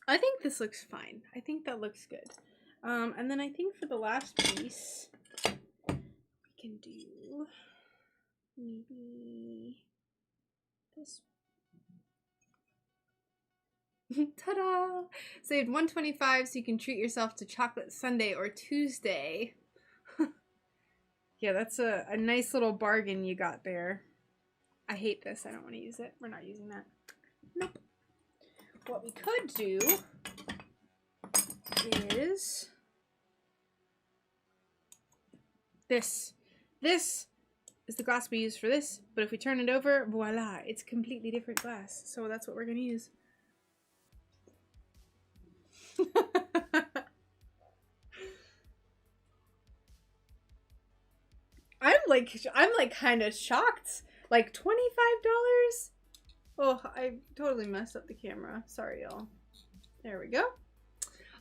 I think this looks fine. I think that looks good. And then I think for the last piece, we can do maybe this. Ta-da! Saved $125 so you can treat yourself to chocolate Sunday or Tuesday. Yeah, that's a nice little bargain you got there. I hate this. I don't want to use it. We're not using that. Nope. What we could do is this. This is the glass we use for this, but if we turn it over, voila, it's completely different glass. So that's what we're going to use. I'm like kind of shocked. Like $25? Oh, I totally messed up the camera. Sorry, y'all. There we go.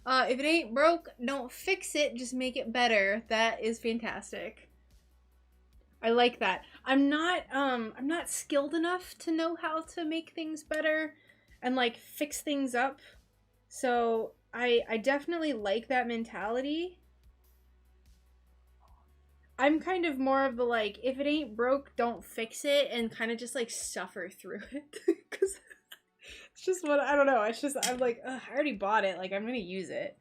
If it ain't broke, don't fix it. Just make it better. That is fantastic. I like that. I'm not skilled enough to know how to make things better and like fix things up. So I definitely like that mentality. I'm kind of more of the like, if it ain't broke, don't fix it, and kind of just like suffer through it. Because it's just what, I don't know. It's just, I'm like, ugh, I already bought it. Like, I'm going to use it.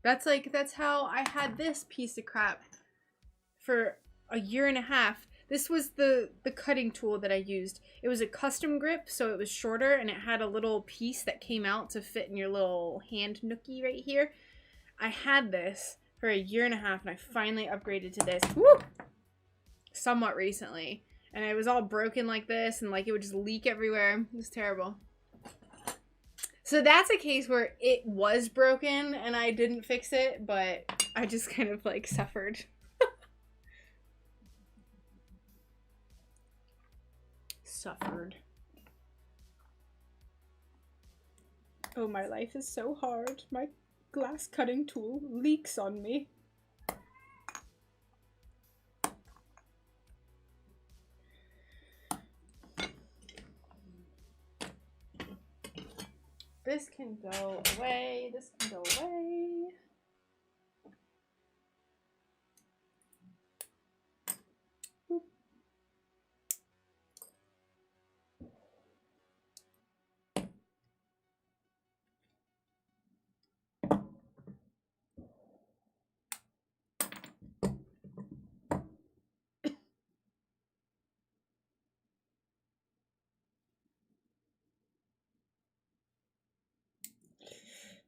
That's how I had this piece of crap for a year and a half. This was the cutting tool that I used. It was a custom grip, so it was shorter, and it had a little piece that came out to fit in your little hand nookie right here. I had this for a year and a half, and I finally upgraded to this. Woo! Somewhat recently. And it was all broken like this, and like it would just leak everywhere. It was terrible. So that's a case where it was broken, and I didn't fix it, but I just kind of like suffered. Suffered. Oh, my life is so hard. My glass cutting tool leaks on me. This can go away. This can go away. Boop.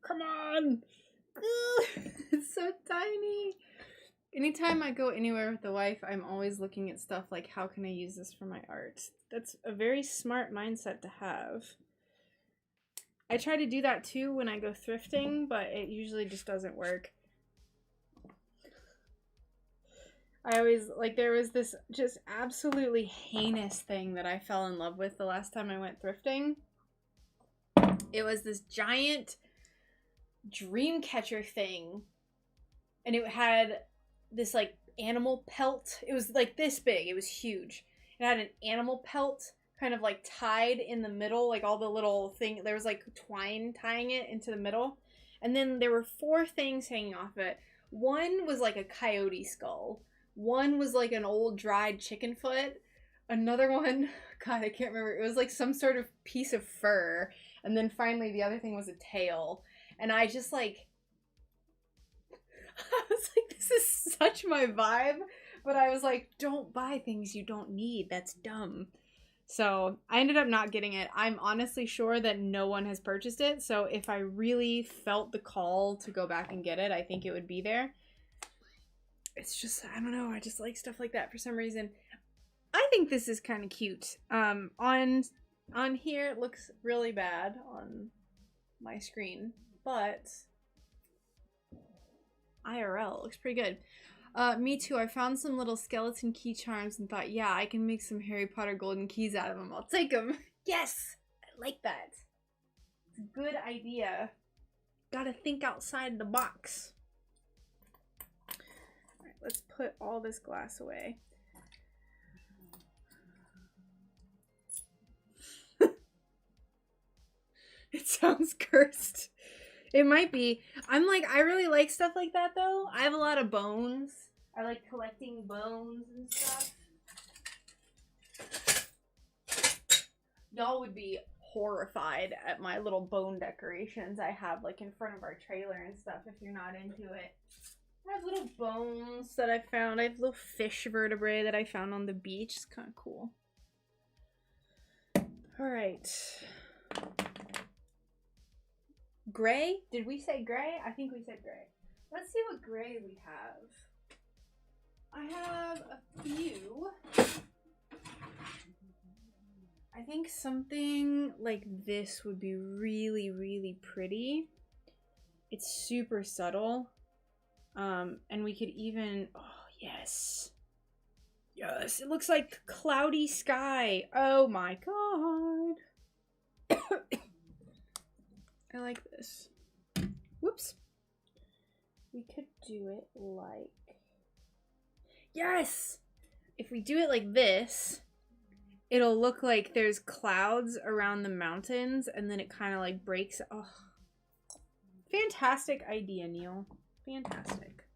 Come on! It's so tiny. Anytime I go anywhere with the wife, I'm always looking at stuff like, how can I use this for my art? That's a very smart mindset to have. I try to do that too when I go thrifting, but it usually just doesn't work. I always, like, there was this just absolutely heinous thing that I fell in love with the last time I went thrifting. It was this giant dream catcher thing, and it had this like animal pelt. It was like this big. It was huge. It had an animal pelt kind of like tied in the middle, like all the little thing. There was like twine tying it into the middle, and then there were 4 things hanging off it. One was like a coyote skull. One was like an old dried chicken foot. Another one, God, I can't remember. It was like some sort of piece of fur. And then finally the other thing was a tail. And I just like, I was like, this is such my vibe. But I was like, don't buy things you don't need. That's dumb. So I ended up not getting it. I'm honestly sure that no one has purchased it. So if I really felt the call to go back and get it, I think it would be there. It's just, I don't know. I just like stuff like that for some reason. I think this is kind of cute. On here it looks really bad on my screen, but IRL looks pretty good. Me too. I found some little skeleton key charms and thought, yeah, I can make some Harry Potter golden keys out of them. I'll take them. Yes! I like that. It's a good idea. Gotta think outside the box. Alright, let's put all this glass away. It sounds cursed. It might be. I really like stuff like that though. I have a lot of bones. I like collecting bones and stuff. Y'all would be horrified at my little bone decorations I have like in front of our trailer and stuff if you're not into it. I have little bones that I found. I have little fish vertebrae that I found on the beach. It's kind of cool. Alright. Gray? Did we say gray? I think we said gray. Let's see what gray we have. I have a few. I think something like this would be really, really pretty. It's super subtle. And we could even, oh yes. Yes, it looks like cloudy sky. Oh my god. I like this. Whoops. We could do it like, yes! If we do it like this, it'll look like there's clouds around the mountains and then it kind of like breaks. Oh, fantastic idea, Neil. Fantastic.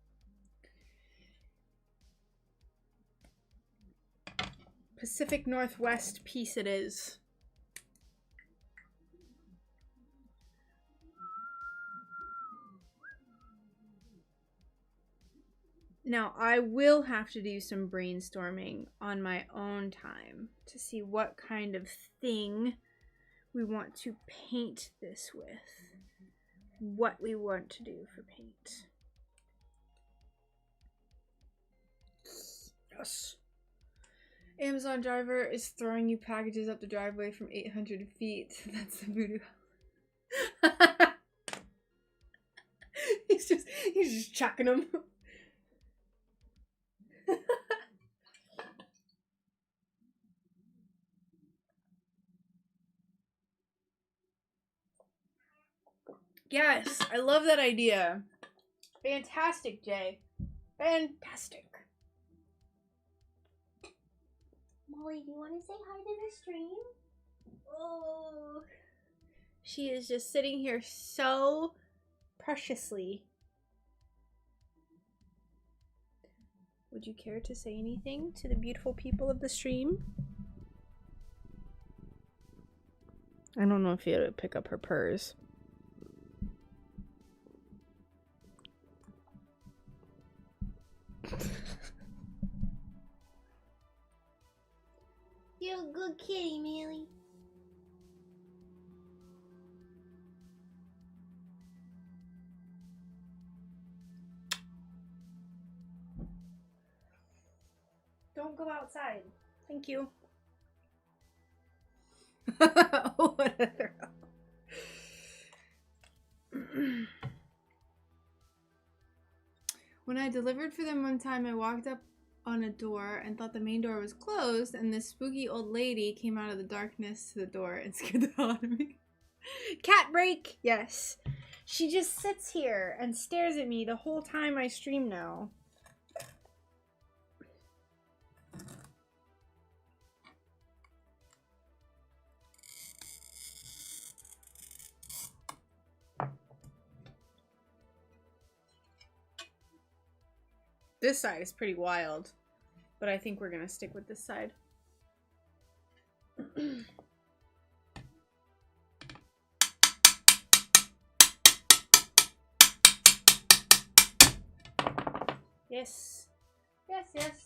Pacific Northwest piece it is. Now, I will have to do some brainstorming on my own time to see what kind of thing we want to paint this with. What we want to do for paint. Yes. Amazon driver is throwing you packages up the driveway from 800 feet. That's the voodoo. He's just chucking them. Yes, I love that idea. Fantastic, Jay. Fantastic. Molly, do you want to say hi to the stream? Oh, she is just sitting here so preciously. Would you care to say anything to the beautiful people of the stream? I don't know if you had to pick up her purrs. You're a good kitty, Millie. Don't go outside. Thank you. Oh, what a throw. When I delivered for them one time, I walked up on a door and thought the main door was closed, and this spooky old lady came out of the darkness to the door and scared the hell out of me. Cat break! Yes. She just sits here and stares at me the whole time I stream now. This side is pretty wild, but I think we're gonna stick with this side. Yes. Yes, yes.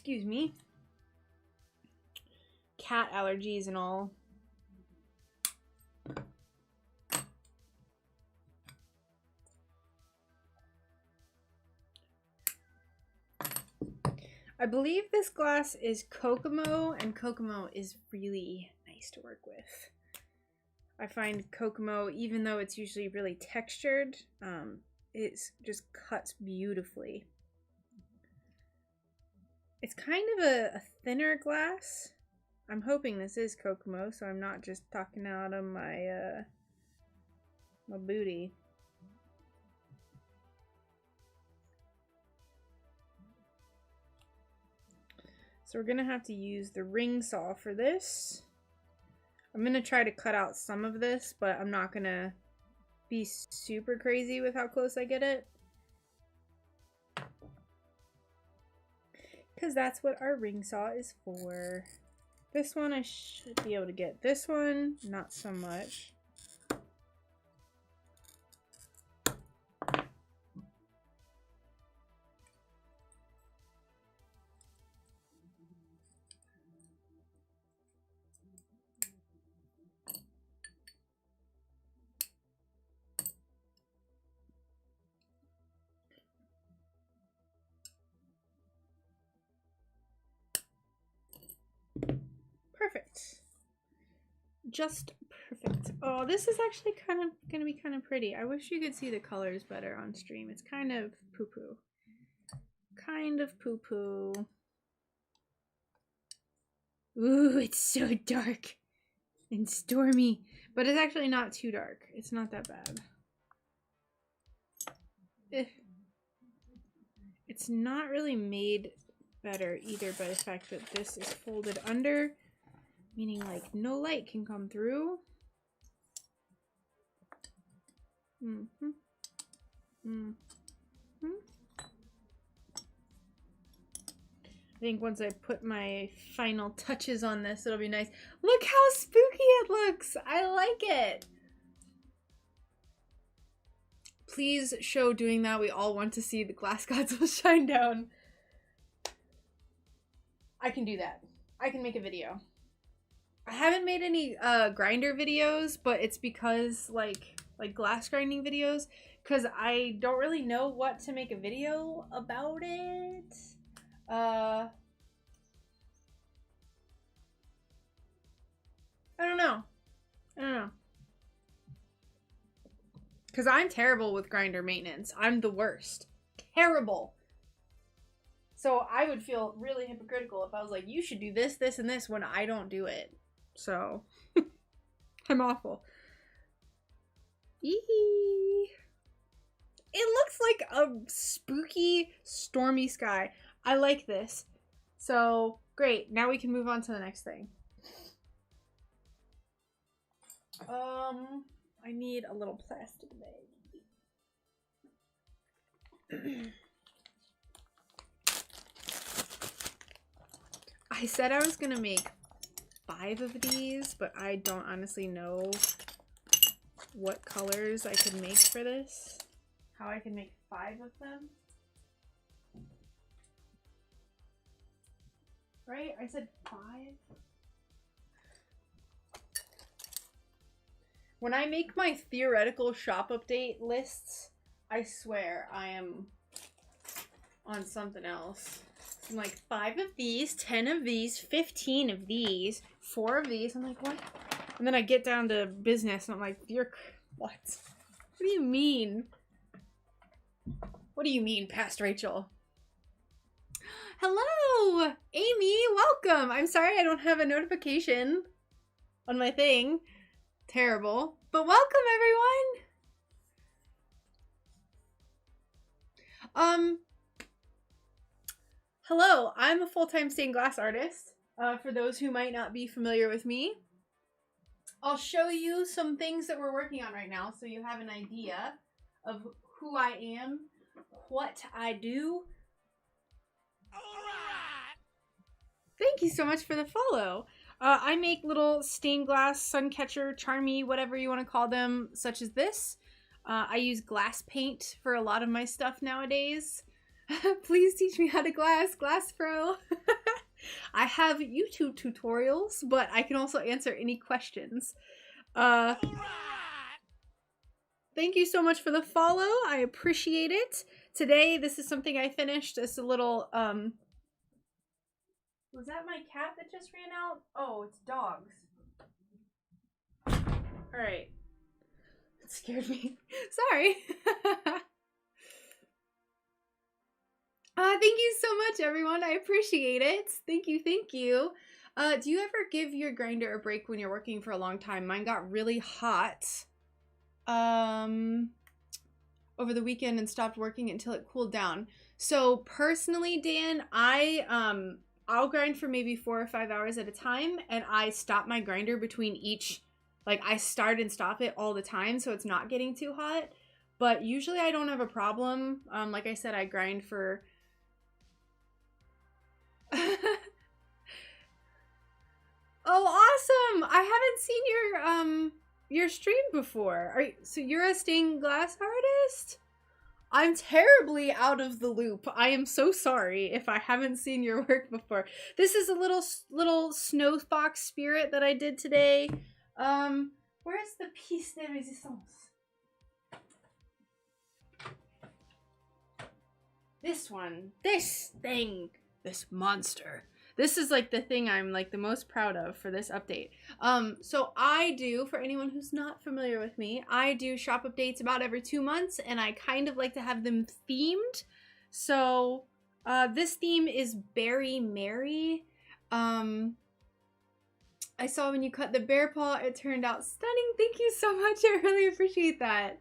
excuse me, cat allergies and all. I believe this glass is Kokomo, and Kokomo is really nice to work with. I find Kokomo, even though it's usually really textured, it just cuts beautifully. It's kind of a thinner glass. I'm hoping this is Kokomo, so I'm not just talking out of my my booty. So we're gonna have to use the ring saw for this. I'm gonna try to cut out some of this, but I'm not gonna be super crazy with how close I get it. Because that's what our ring saw is for. This one I should be able to get. This one, not so much. Perfect. Just perfect. Oh, this is actually kind of gonna be kind of pretty. I wish you could see the colors better on stream. It's kind of poo-poo. Kind of poo-poo. Ooh, it's so dark and stormy. But it's actually not too dark. It's not that bad. It's not really made better either by the fact that this is folded under, meaning like no light can come through. I think once I put my final touches on this, it'll be nice. Look how spooky it looks! I like it! Please show doing that. We all want to see the glass gods will shine down. I can do that. I can make a video. I haven't made any grinder videos, but it's because like glass grinding videos, because I don't really know what to make a video about it. I don't know. Because I'm terrible with grinder maintenance. I'm the worst. Terrible. So I would feel really hypocritical if I was like, you should do this, this, and this when I don't do it. So, I'm awful. Eee. It looks like a spooky, stormy sky. I like this. So, great. Now we can move on to the next thing. I need a little plastic bag. I said I was gonna make 5 of these, but I don't honestly know what colors I could make for this. How I can make 5 of them. Right? I said 5? When I make my theoretical shop update lists, I swear I am on something else. I'm like 5 of these, 10 of these, 15 of these, 4 of these. I'm like, what? And then I get down to business and I'm like, you're what? What do you mean? What do you mean, past Rachel? Hello, Amy, welcome. I'm sorry I don't have a notification on my thing. Terrible. But welcome, everyone. Hello, I'm a full-time stained glass artist. For those who might not be familiar with me, I'll show you some things that we're working on right now so you have an idea of who I am, what I do. Alright. Thank you so much for the follow. I make little stained glass, sun catcher, charmy, whatever you want to call them, such as this. I use glass paint for a lot of my stuff nowadays. Please teach me how to glass pro. I have YouTube tutorials, but I can also answer any questions. Thank you so much for the follow. I appreciate it. Today, this is something I finished. It's a little, was that my cat that just ran out? Oh, it's dogs. All right. It scared me. Sorry. Thank you so much, everyone. I appreciate it. Thank you, thank you. Do you ever give your grinder a break when you're working for a long time? Mine got really hot over the weekend and stopped working until it cooled down. So personally, Dan, I'll grind for maybe 4 or 5 hours at a time, and I stop my grinder between each, like I start and stop it all the time so it's not getting too hot. But usually I don't have a problem. Like I said, I grind for Oh, awesome! I haven't seen your stream before. So you're a stained glass artist? I'm terribly out of the loop. I am so sorry if I haven't seen your work before. This is a little snow fox spirit that I did today. Where's the piece de resistance? This one. This thing. This monster. This is like the thing I'm like the most proud of for this update. So I do, for anyone who's not familiar with me, I do shop updates about every 2 months, and I kind of like to have them themed. So this theme is Berry Mary. I saw when you cut the bear paw, it turned out stunning. Thank you so much. I really appreciate that.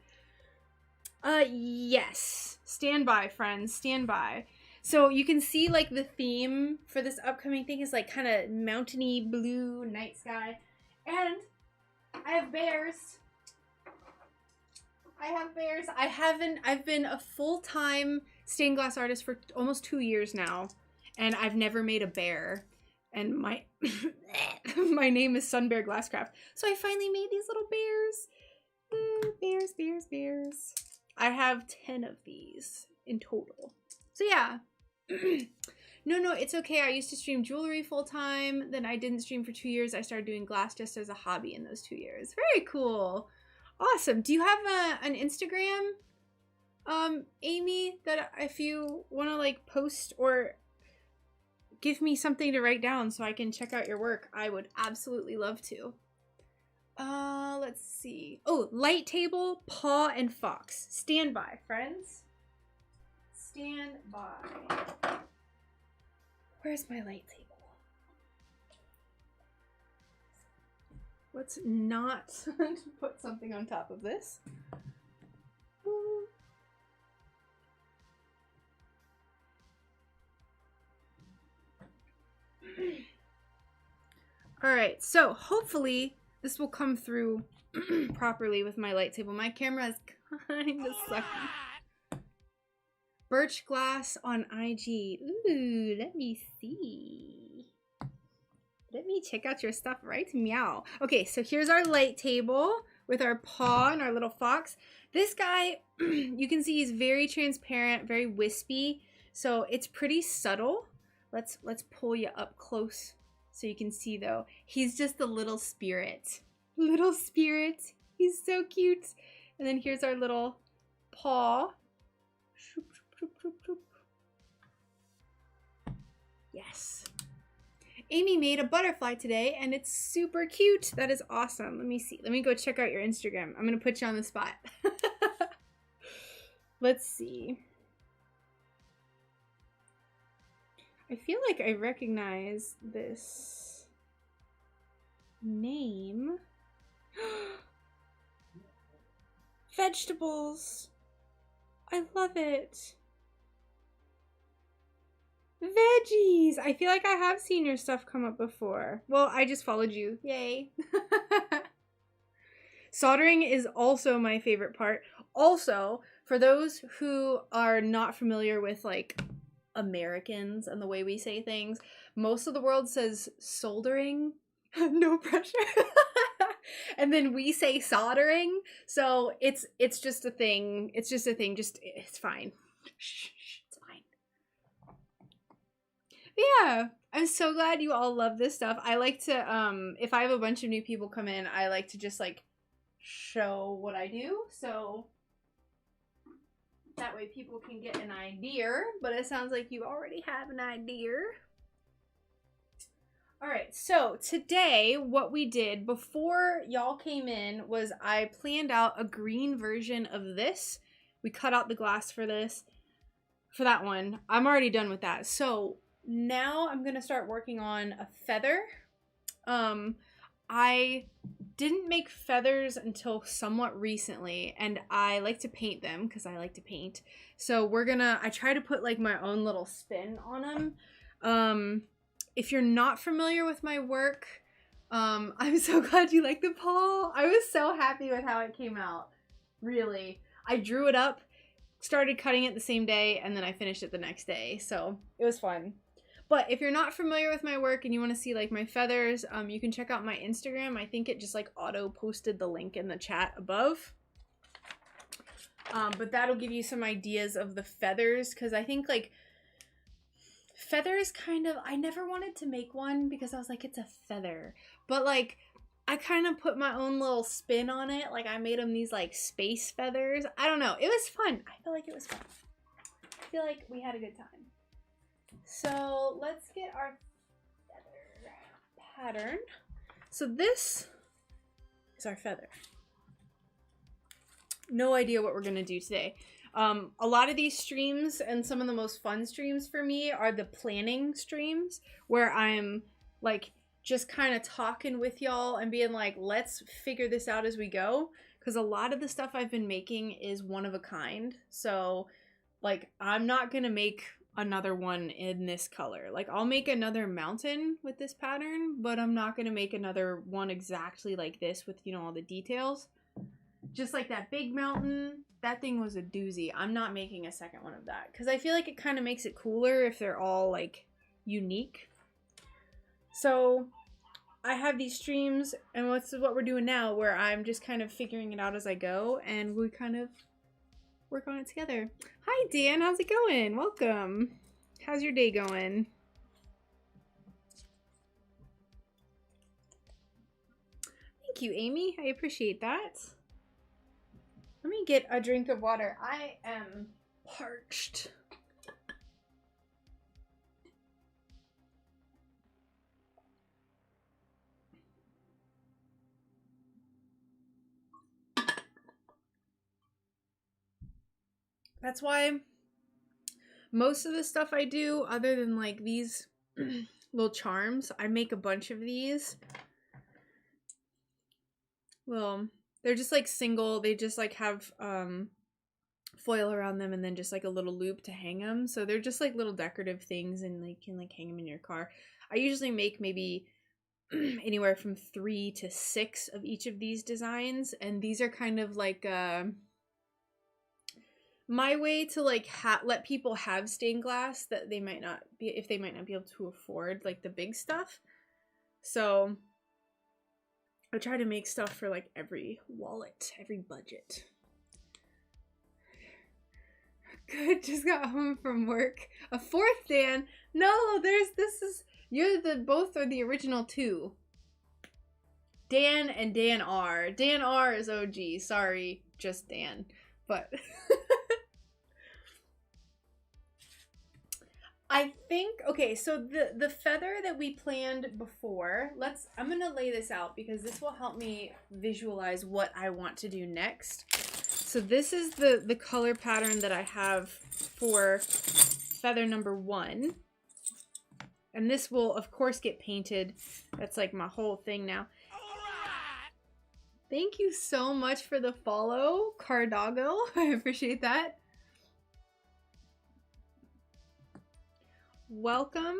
Yes. Stand by, friends. Stand by. So you can see like the theme for this upcoming thing is like kind of mountainy blue night sky. And I have bears. I've been a full-time stained glass artist for almost 2 years now, and I've never made a bear. And my my name is SunBearGlassCraft. So I finally made these little bears. Bears. I have 10 of these in total. So yeah. No, it's okay. I used to stream jewelry full time. Then I didn't stream for 2 years. I started doing glass just as a hobby in those 2 years. Very cool. Awesome. Do you have an Instagram, Amy, that if you want to like post or give me something to write down so I can check out your work, I would absolutely love to. Let's see. Oh, light table, paw, and fox. Stand by, friends. Stand by. Where's my light table? Let's not put something on top of this. Alright, so hopefully this will come through properly with my light table. My camera is kind of sucky. Birch glass on IG. Ooh, let me see. Let me check out your stuff, right? Meow. Okay, so here's our light table with our paw and our little fox. This guy, you can see he's very transparent, very wispy. So it's pretty subtle. Let's pull you up close so you can see though. He's just a little spirit. Little spirit. He's so cute. And then here's our little paw. Yes. Amy made a butterfly today and it's super cute. That is awesome. Let me see. Let me go check out your Instagram. I'm going to put you on the spot. Let's see. I feel like I recognize this name. Vegetables. I love it. Veggies! I feel like I have seen your stuff come up before. Well, I just followed you. Yay. Soldering is also my favorite part. Also, for those who are not familiar with like Americans and the way we say things, most of the world says soldering. No pressure. And then we say soldering. So it's just a thing. It's just a thing. It's fine. Shh, it's fine. Yeah, I'm so glad you all love this stuff. I like to, if I have a bunch of new people come in, I like to just like show what I do. So that way people can get an idea. But it sounds like you already have an idea. All right, so today what we did before y'all came in was I planned out a green version of this. We cut out the glass for this, for that one. I'm already done with that. So now I'm gonna start working on a feather. I didn't make feathers until somewhat recently, and I like to paint them because I like to paint. So I try to put like my own little spin on them. If you're not familiar with my work, I'm so glad you like the paw. I was so happy with how it came out. Really. I drew it up, started cutting it the same day, and then I finished it the next day. So it was fun. But if you're not familiar with my work and you want to see like my feathers, you can check out my Instagram. I think it just like auto posted the link in the chat above. But that'll give you some ideas of the feathers, because I think like feathers kind of, I never wanted to make one because I was like, it's a feather. But like, I kind of put my own little spin on it. Like I made them these like space feathers. I don't know. It was fun. I feel like it was fun. I feel like we had a good time. So let's get our feather pattern. So this is our feather. No idea what we're going to do today. A lot of these streams and some of the most fun streams for me are the planning streams where I'm like just kind of talking with y'all and being like, let's figure this out as we go. Because a lot of the stuff I've been making is one of a kind. So like I'm not going to make another one in this color. Like I'll make another mountain with this pattern, but I'm not going to make another one exactly like this with, you know, all the details. Just like that big mountain, that thing was a doozy. I'm not making a second one of that because I feel like it kind of makes it cooler if they're all like unique. So I have these streams, and what's what we're doing now, where I'm just kind of figuring it out as I go, and we kind of work on it together. Hi Dan, how's it going? Welcome. How's your day going? Thank you, Amy. I appreciate that. Let me get a drink of water. I am parched. That's why most of the stuff I do, other than like these little charms, I make a bunch of these. Well, they're just like single. They just like have foil around them and then just like a little loop to hang them. So they're just like little decorative things, and like can like hang them in your car. I usually make maybe anywhere from 3 to 6 of each of these designs, and these are kind of like my way to like let people have stained glass that they might not be, if they might not be able to afford like the big stuff. So I try to make stuff for like every wallet, every budget. Good, just got home from work. A fourth Dan? No, you're both are the original two. Dan and Dan R. Dan R is OG. Sorry, just Dan. But I think, okay, so the feather that we planned before, I'm going to lay this out because this will help me visualize what I want to do next. So this is the color pattern that I have for feather number 1. And this will, of course, get painted. That's like my whole thing now. Thank you so much for the follow, Cardago. I appreciate that. Welcome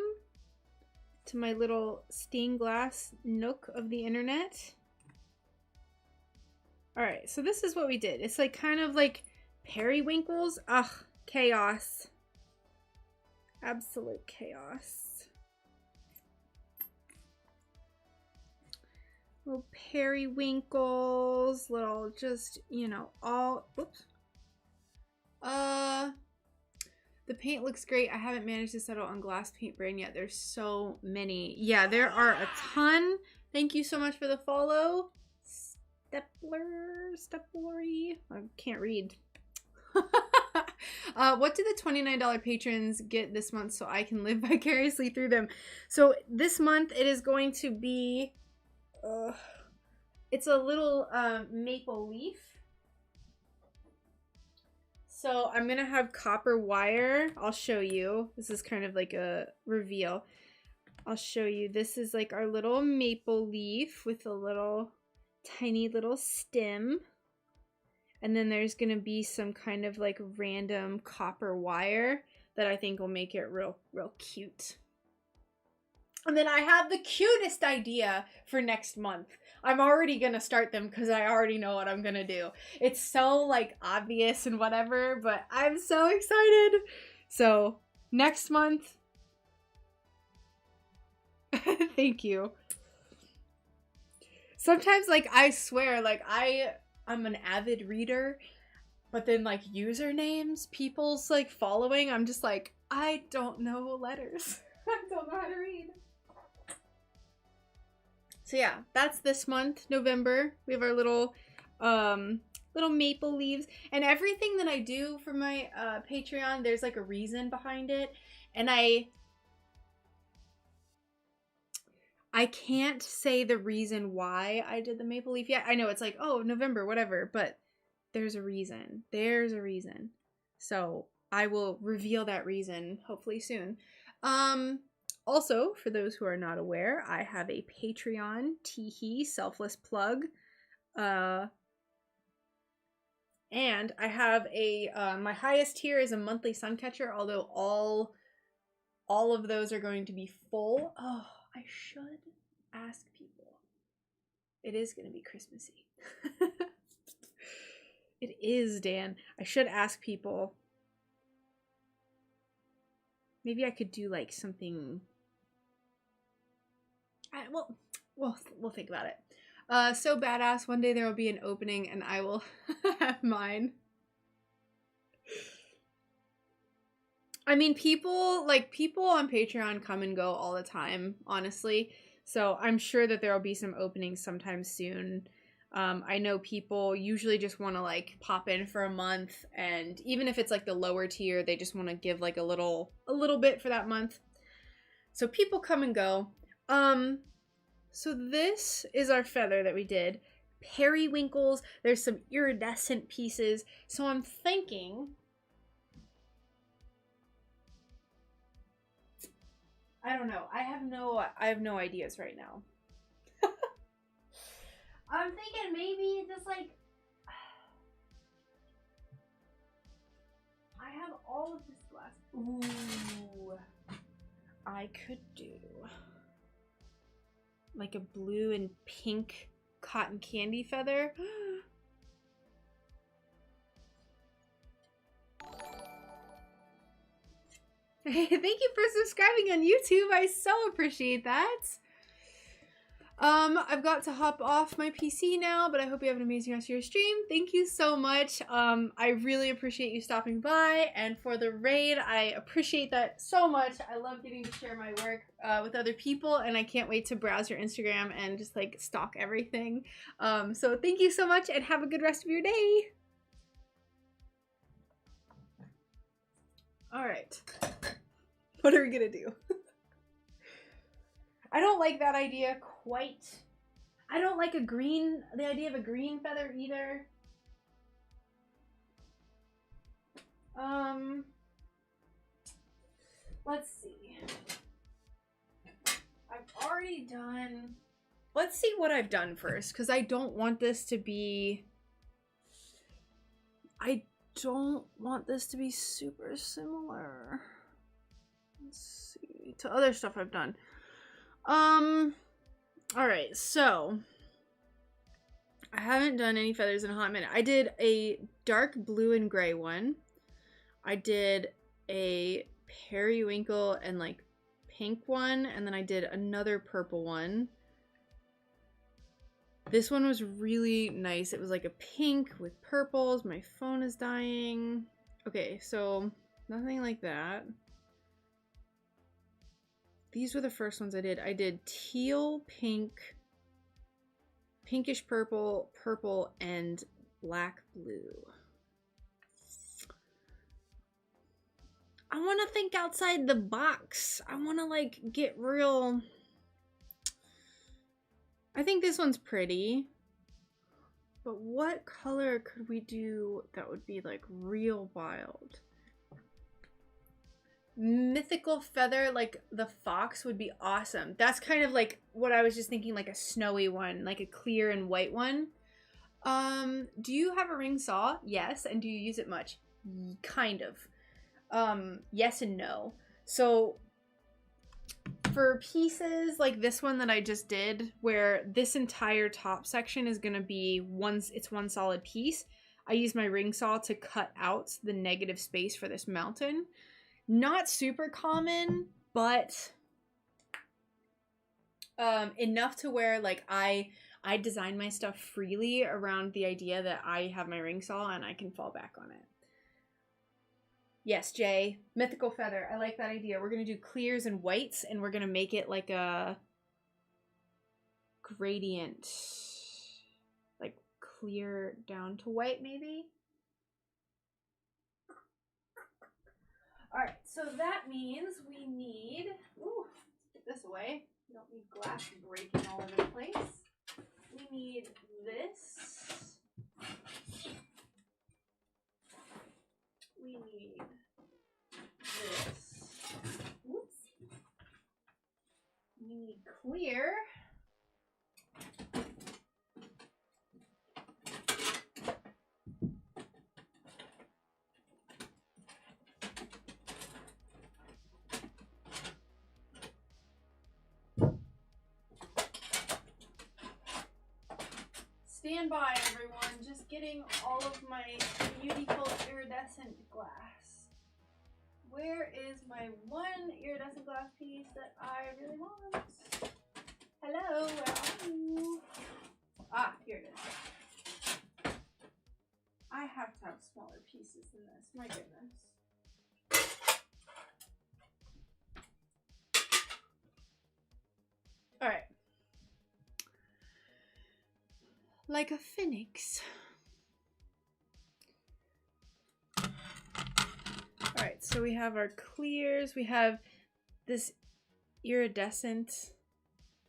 to my little stained glass nook of the internet. Alright, so this is what we did. It's like kind of like periwinkles. Ugh, chaos. Absolute chaos. Little periwinkles, little just, you know, all, oops. The paint looks great. I haven't managed to settle on glass paint brand yet. There's so many. Yeah, there are a ton. Thank you so much for the follow. Steplery. I can't read. What did the $29 patrons get this month so I can live vicariously through them? So this month it is going to be, it's a little maple leaf. So I'm going to have copper wire. I'll show you. This is kind of like a reveal. I'll show you. This is like our little maple leaf with a little tiny little stem. And then there's going to be some kind of like random copper wire that I think will make it real cute. And then I have the cutest idea for next month. I'm already going to start them because I already know what I'm going to do. It's so like obvious and whatever, but I'm so excited. So next month, thank you. Sometimes like I swear like I'm an avid reader, but then like usernames, people's like following, I'm just like, I don't know letters. I don't know how to read. So yeah, that's this month, November. We have our little maple leaves, and everything that I do for my Patreon, there's like a reason behind it, and I can't say the reason why I did the maple leaf yet. I know it's like, oh, November, whatever, but there's a reason. There's a reason. So I will reveal that reason hopefully soon. Also, for those who are not aware, I have a Patreon, teehee, selfless plug. And I have a, my highest tier is a monthly sun catcher, although all of those are going to be full. Oh, I should ask people. It is going to be Christmassy. It is, Dan. I should ask people. Maybe I could do like something. We'll think about it. So badass. One day there will be an opening and I will have mine. I mean, people on Patreon come and go all the time, honestly. So I'm sure that there will be some openings sometime soon. I know people usually just want to like pop in for a month, and even if it's like the lower tier, they just want to give like a little bit for that month. So people come and go. So this is our feather that we did. Periwinkles. There's some iridescent pieces. So I'm thinking, I don't know. I have no ideas right now. I'm thinking maybe just like, I have all of this glass. Ooh, I could do like a blue and pink cotton candy feather. Thank you for subscribing on YouTube. I so appreciate that. I've got to hop off my PC now, but I hope you have an amazing rest of your stream. Thank you so much. I really appreciate you stopping by, and for the raid, I appreciate that so much. I love getting to share my work with other people, and I can't wait to browse your Instagram and just like stalk everything. So thank you so much, and have a good rest of your day. All right. What are we gonna do? I don't like that idea quite. I don't like the idea of a green feather either. Let's see. I've already done, let's see what I've done first, because I don't want this to be, super similar. Let's see, to other stuff I've done. Alright, so I haven't done any feathers in a hot minute. I did a dark blue and gray one. I did a periwinkle and like pink one, and then I did another purple one. This one was really nice. It was like a pink with purples. My phone is dying. Okay, so Nothing like that. These were the first ones I did. I did teal, pink, pinkish purple, purple, and black blue. I want to think outside the box. I want to like get real. I think this one's pretty. But what color could we do that would be like real wild? Mythical feather, like the fox, would be awesome. That's kind of like what I was just thinking, like a snowy one, like a clear and white one. Do you have a ring saw? Yes. And do you use it much? Kind of. Yes and no. So for pieces like this one that I just did, where this entire top section is going to be one solid piece, I use my ring saw to cut out the negative space for this mountain. Not super common, but enough to where like I design my stuff freely around the idea that I have my ring saw and I can fall back on it. Yes, Jay. Mythical feather. I like that idea. We're going to do clears and whites, and we're going to make it like a gradient. Like clear down to white, maybe? Alright, so that means we need... Ooh, let's get this away. We don't need glass breaking all over the place. We need this. We need this. Oops. We need clear. Stand by, everyone. Just getting all of my beautiful iridescent glass. Where is my one iridescent glass piece that I really want? Hello, where are you? Ah, here it is. I have to have smaller pieces than this. My goodness. All right. Like a phoenix. Alright, so we have our clears. We have this iridescent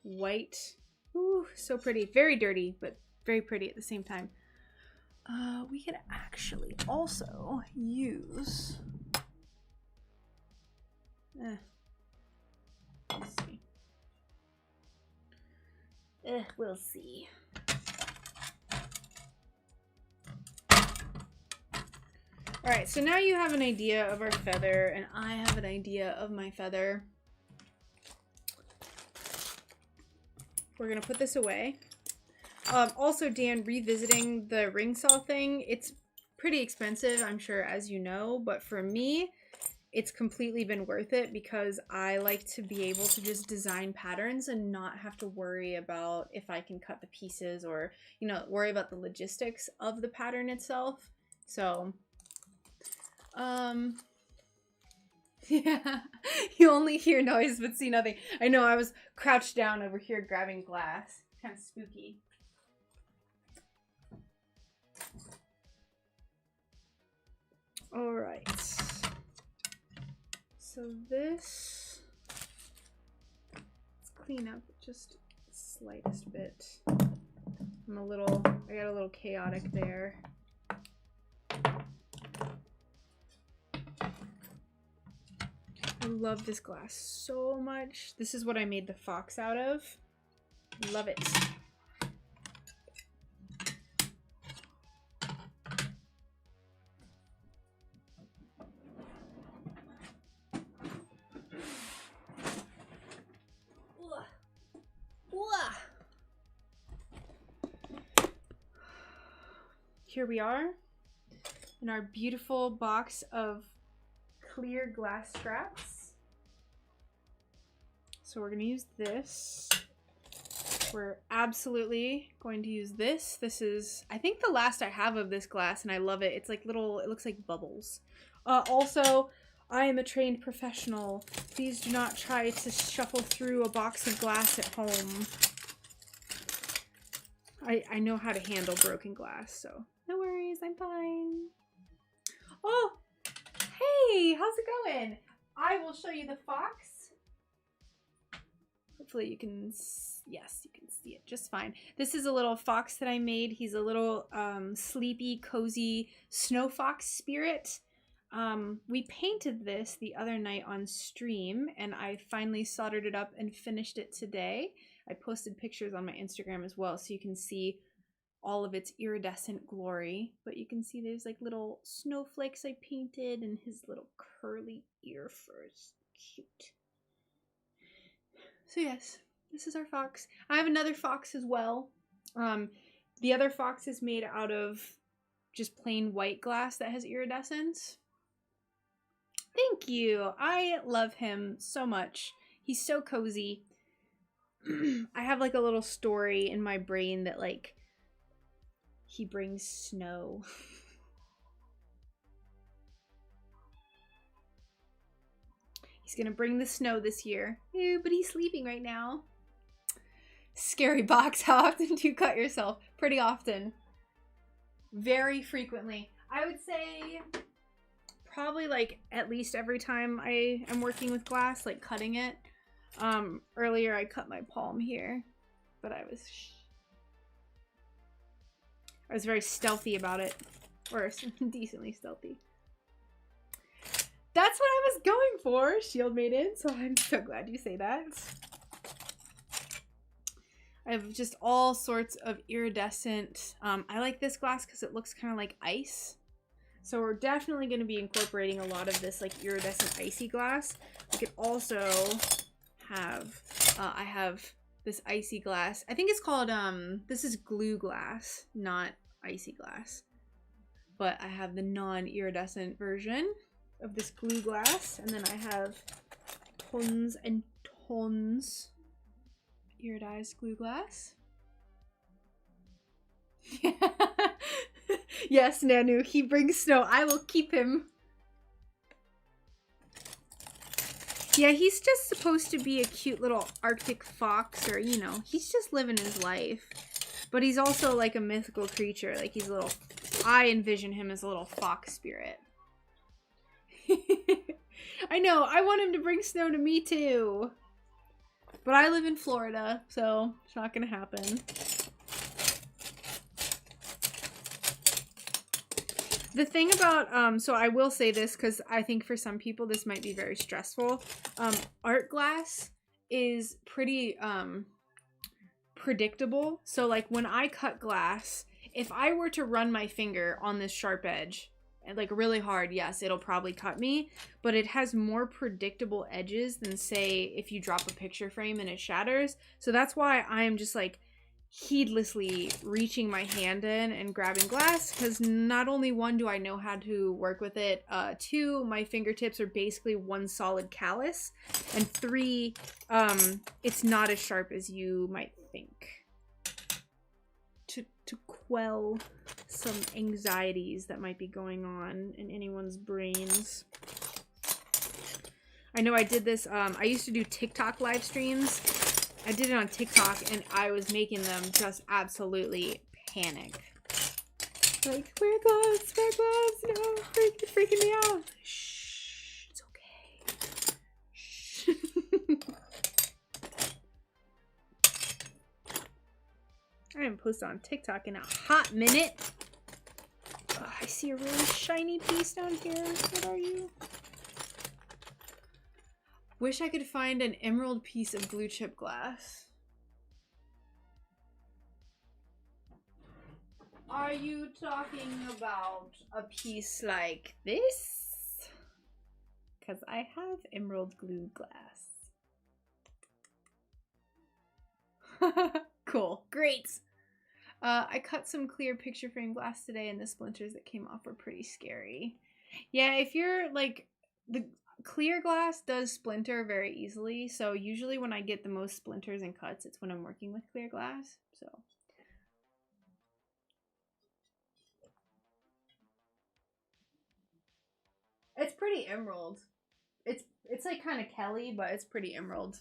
white. Ooh, so pretty. Very dirty, but very pretty at the same time. We could actually also use... We'll see. We'll see. Alright, so now you have an idea of our feather, and I have an idea of my feather. We're going to put this away. Also, Dan, revisiting the ring saw thing, it's pretty expensive, I'm sure, as you know, but for me, it's completely been worth it because I like to be able to just design patterns and not have to worry about if I can cut the pieces or, you know, worry about the logistics of the pattern itself. So... yeah, you only hear noise but see nothing. I know, I was crouched down over here grabbing glass. Kind of spooky. Alright. So this... Let's clean up just the slightest bit. I got a little chaotic there. I love this glass so much. This is what I made the fox out of. Love it. Here we are in our beautiful box of clear glass straps. So we're going to use this. We're absolutely going to use this. This is, I think, the last I have of this glass, and I love it. It's like little, it looks like bubbles. Also, I am a trained professional. Please do not try to shuffle through a box of glass at home. I know how to handle broken glass, so no worries, I'm fine. Oh, hey, how's it going? I will show you the fox. Hopefully you can, yes, you can see it just fine. This is a little fox that I made. He's a little sleepy, cozy snow fox spirit. We painted this the other night on stream, and I finally soldered it up and finished it today. I posted pictures on my Instagram as well, so you can see all of its iridescent glory. But you can see there's like little snowflakes I painted, and his little curly ear fur is cute. So yes, this is our fox. I have another fox as well. The other fox is made out of just plain white glass that has iridescence. Thank you. I love him so much. He's so cozy. I have like a little story in my brain that like he brings snow. He's gonna bring the snow this year. Ew, but he's sleeping right now. Scary box. How often do you cut yourself? Pretty often. Very frequently. I would say probably like at least every time I am working with glass, like cutting it. Earlier I cut my palm here, but I was very stealthy about it, or decently stealthy. That's what I was going for, Shield Maiden, so I'm so glad you say that. I have just all sorts of iridescent, I like this glass because it looks kind of like ice. So we're definitely going to be incorporating a lot of this like iridescent icy glass. We could also have, I have this icy glass. I think it's called, this is glue glass, not icy glass. But I have the non-iridescent version of this glue glass. And then I have tons and tons iridized glue glass. Yes, Nanu, he brings snow. I will keep him. Yeah, he's just supposed to be a cute little Arctic fox, or, you know, he's just living his life. But he's also like a mythical creature. Like he's a little, I envision him as a little fox spirit. I know, I want him to bring snow to me too. But I live in Florida, so it's not gonna happen. The thing about, so I will say this because I think for some people this might be very stressful. Art glass is pretty predictable. So like when I cut glass, if I were to run my finger on this sharp edge, like really hard, yes, it'll probably cut me, but it has more predictable edges than say if you drop a picture frame and it shatters. So that's why I'm just like heedlessly reaching my hand in and grabbing glass, because not only one, do I know how to work with it, two, my fingertips are basically one solid callus, and three, it's not as sharp as you might think. To quell some anxieties that might be going on in anyone's brains. I know I did this, I used to do TikTok live streams. I did it on TikTok and I was making them just absolutely panic. Like, wear gloves, no, freaking me out. Shh, it's okay. Shh. I haven't posted on TikTok in a hot minute. Oh, I see a really shiny piece down here. What are you? Wish I could find an emerald piece of glue chip glass. Are you talking about a piece like this? Because I have emerald glue glass. Cool. Great. I cut some clear picture frame glass today and the splinters that came off were pretty scary. Yeah, if you're like, the clear glass does splinter very easily, so usually when I get the most splinters and cuts, it's when I'm working with clear glass, so. It's pretty emerald. It's like kind of Kelly, but it's pretty emerald.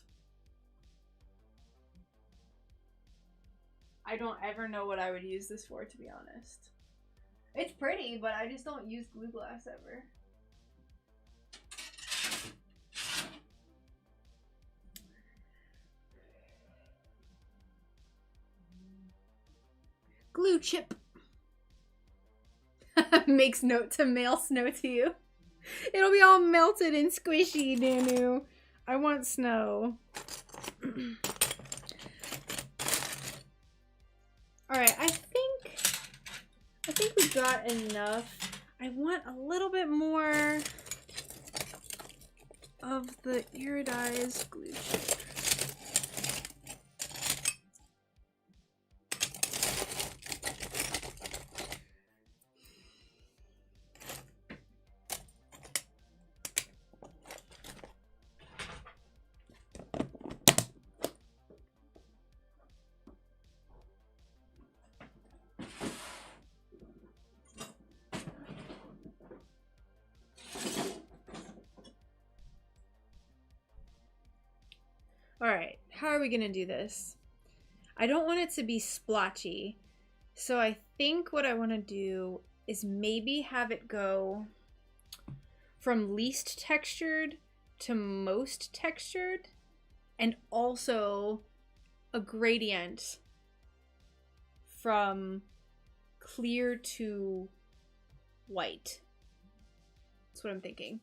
I don't ever know what I would use this for, to be honest. It's pretty, but I just don't use glue glass ever. Glue chip. Makes note to mail snow to you. It'll be all melted and squishy, Nanu. I want snow. Alright, I think we got enough. I want a little bit more of the iridized glue chip. Alright, how are we gonna do this? I don't want it to be splotchy, so I think what I want to do is maybe have it go from least textured to most textured, and also a gradient from clear to white. That's what I'm thinking.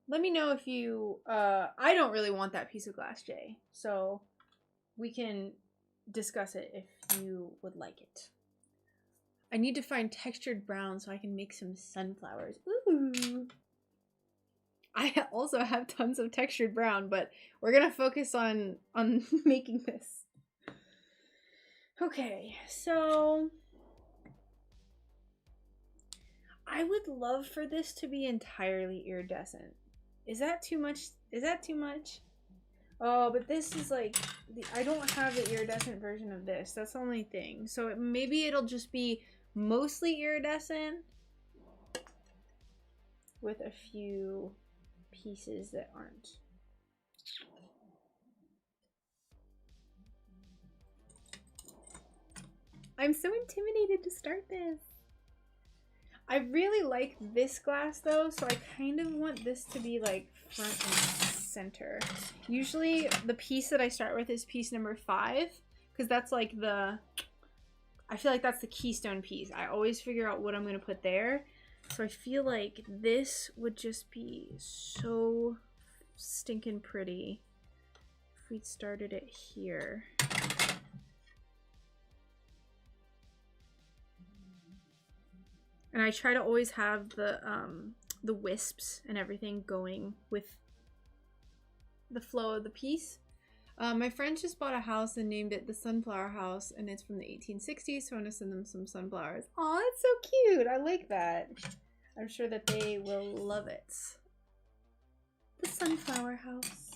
Let me know if you, I don't really want that piece of glass, Jay, so we can discuss it if you would like it. I need to find textured brown so I can make some sunflowers. Ooh. I also have tons of textured brown, but we're gonna focus on making this. Okay, so I would love for this to be entirely iridescent. Is that too much? Is that too much? Oh, but this is like, I don't have the iridescent version of this. That's the only thing. So maybe it'll just be mostly iridescent with a few pieces that aren't. I'm so intimidated to start this. I really like this glass though, so I kind of want this to be like front and center. Usually the piece that I start with is piece number 5, because that's like the, I feel like that's the keystone piece. I always figure out what I'm going to put there. So I feel like this would just be so stinking pretty if we started it here. And I try to always have the wisps and everything going with the flow of the piece. My friend just bought a house and named it the Sunflower House, and it's from the 1860s, so I want to send them some sunflowers. Aw, it's so cute! I like that. I'm sure that they will love it. The Sunflower House.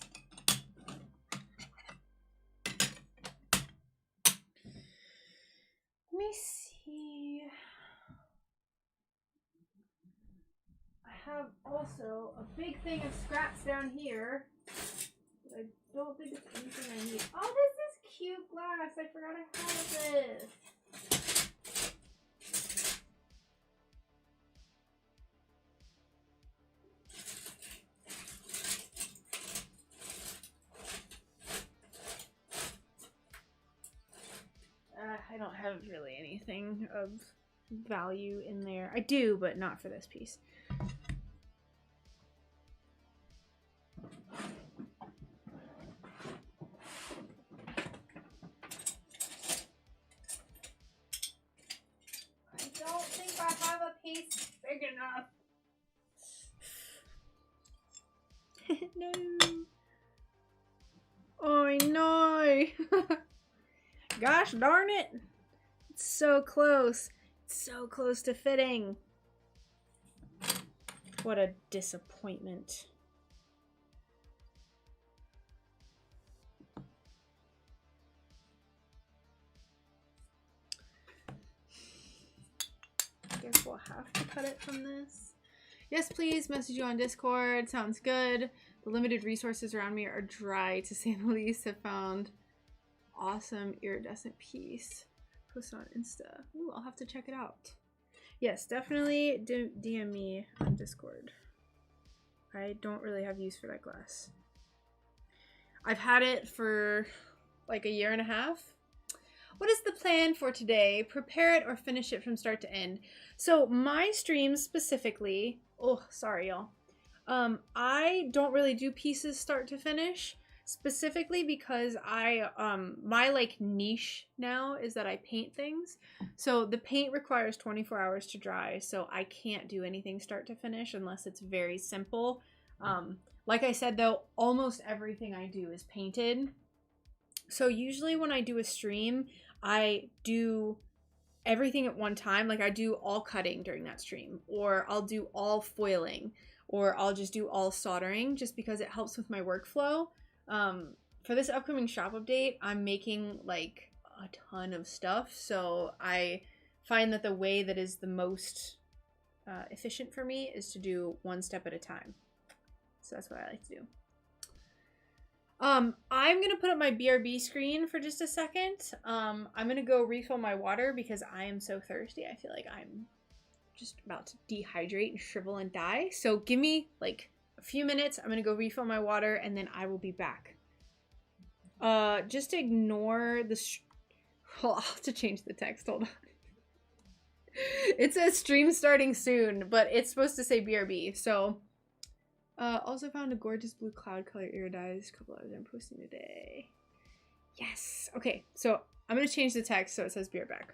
Let me see. I have also a big thing of scraps down here. But I don't think it's anything I need. Oh, this is cute glass. I forgot I had this. I don't have really anything of value in there. I do, but not for this piece. I don't think I have a piece big enough. No. Oh no. Gosh darn it. It's so close. It's so close to fitting. What a disappointment. I guess we'll have to cut it from this. Yes, please. Message you on Discord. Sounds good. The limited resources around me are dry, to say the least. Have found awesome iridescent piece. Post on Insta. Ooh, I'll have to check it out. Yes, definitely DM me on Discord. I don't really have use for that glass. I've had it for like a year and a half. What is the plan for today? Prepare it or finish it from start to end. So my streams specifically, oh, sorry y'all. I don't really do pieces start to finish, specifically because my like niche now is that I paint things. So the paint requires 24 hours to dry, so I can't do anything start to finish unless it's very simple. Like I said though, almost everything I do is painted. So usually when I do a stream, I do everything at one time. Like I do all cutting during that stream, or I'll do all foiling, or I'll just do all soldering, just because it helps with my workflow. For this upcoming shop update, I'm making like a ton of stuff, so I find that the way that is the most efficient for me is to do one step at a time. So that's what I like to do. I'm gonna put up my BRB screen for just a second. I'm gonna go refill my water because I am so thirsty. I feel like I'm just about to dehydrate and shrivel and die. So give me like a few minutes. I'm gonna go refill my water and then I will be back. Just ignore the I'll have to change the text. Hold on. It says stream starting soon, but it's supposed to say BRB. So also found a gorgeous blue cloud color iridized couple hours I'm posting today. Yes. Okay, so I'm gonna change the text so it says be right back.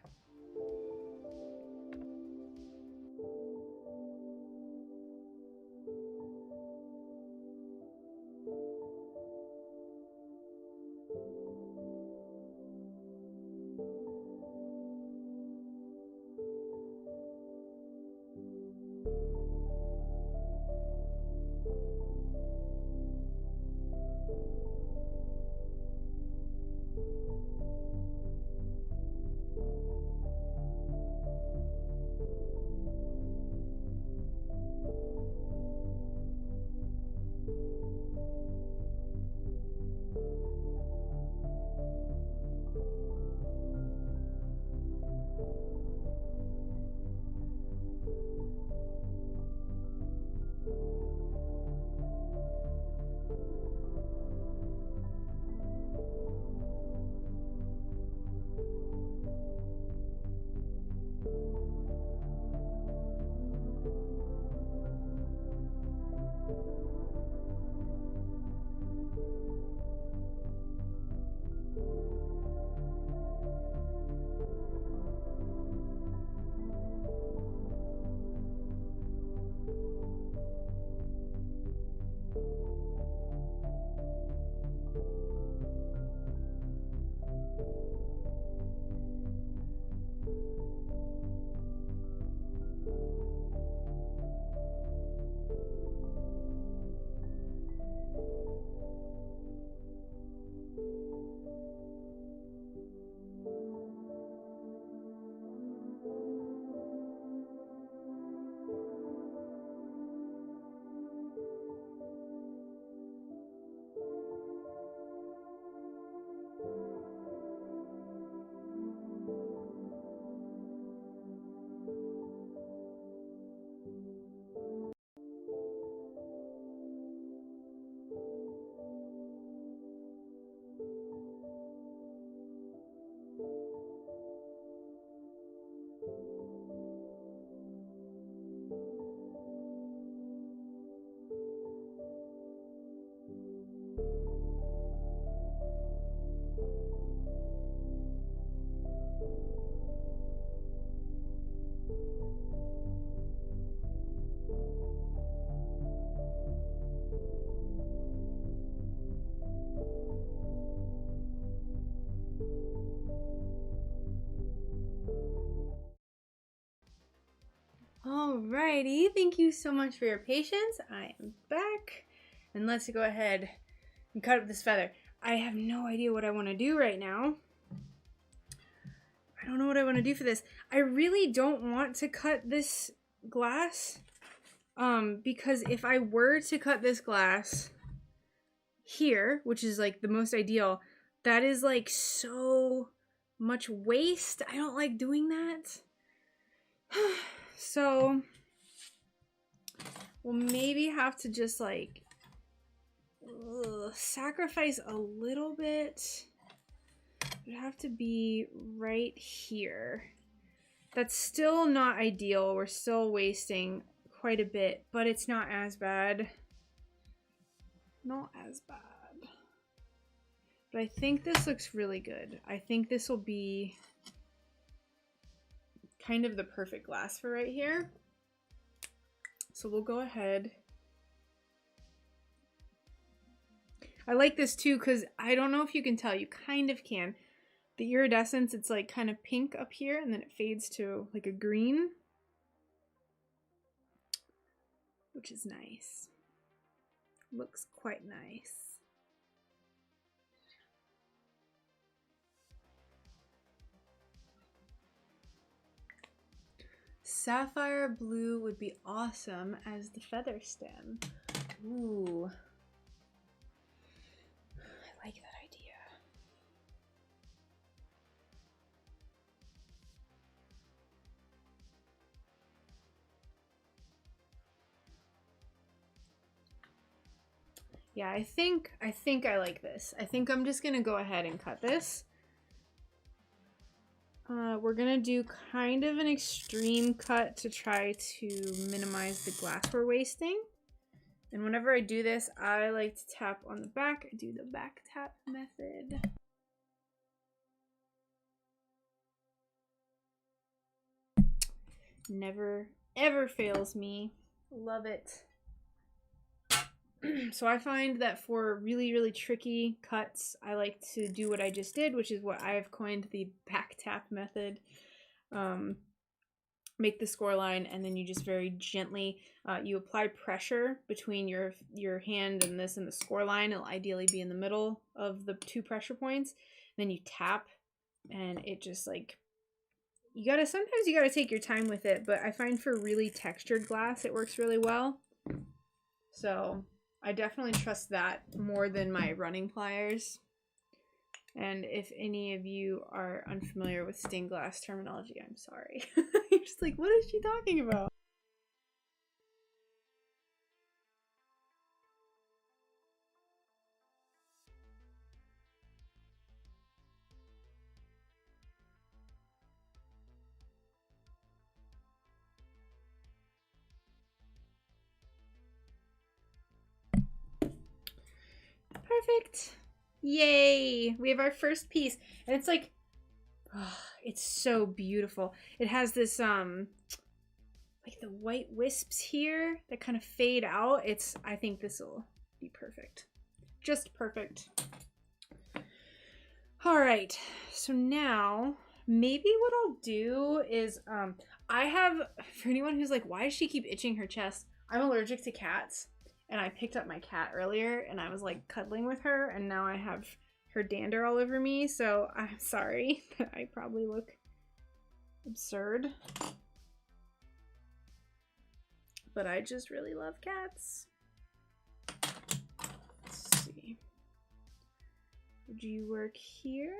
Alrighty, thank you so much for your patience. I am back, and let's go ahead and cut up this feather. I have no idea what I want to do right now. I don't know what I want to do for this. I really don't want to cut this glass. Because if I were to cut this glass here, which is like the most ideal, that is like so much waste. I don't like doing that. So we'll maybe have to just like sacrifice a little bit. It would have to be right here. That's still not ideal. We're still wasting quite a bit, but it's not as bad. Not as bad. But I think this looks really good. I think this will be kind of the perfect glass for right here. So we'll go ahead. I like this too because I don't know if you can tell. You kind of can. The iridescence, it's like kind of pink up here and then it fades to like a green, which is nice. Looks quite nice. Sapphire blue would be awesome as the feather stem. Ooh. I like that idea. Yeah, I think I like this. I think I'm just gonna go ahead and cut this. We're gonna do kind of an extreme cut to try to minimize the glass we're wasting. And whenever I do this, I like to tap on the back. I do the back tap method. Never, ever fails me. Love it. So I find that for really, really tricky cuts, I like to do what I just did, which is what I have coined the back tap method. Make the score line, and then you just very gently, you apply pressure between your hand and this and the score line. It'll ideally be in the middle of the two pressure points. Then you tap, and it just like, sometimes you gotta take your time with it, but I find for really textured glass, it works really well. So I definitely trust that more than my running pliers. And if any of you are unfamiliar with stained glass terminology, I'm sorry. You're just like, what is she talking about? Perfect. Yay! We have our first piece. And it's like, oh, it's so beautiful. It has this, like the white wisps here that kind of fade out. I think this will be perfect. Just perfect. All right. So now, maybe what I'll do is, for anyone who's like, why does she keep itching her chest? I'm allergic to cats. And I picked up my cat earlier and I was like cuddling with her and now I have her dander all over me. So I'm sorry that I probably look absurd. But I just really love cats. Let's see. Would you work here?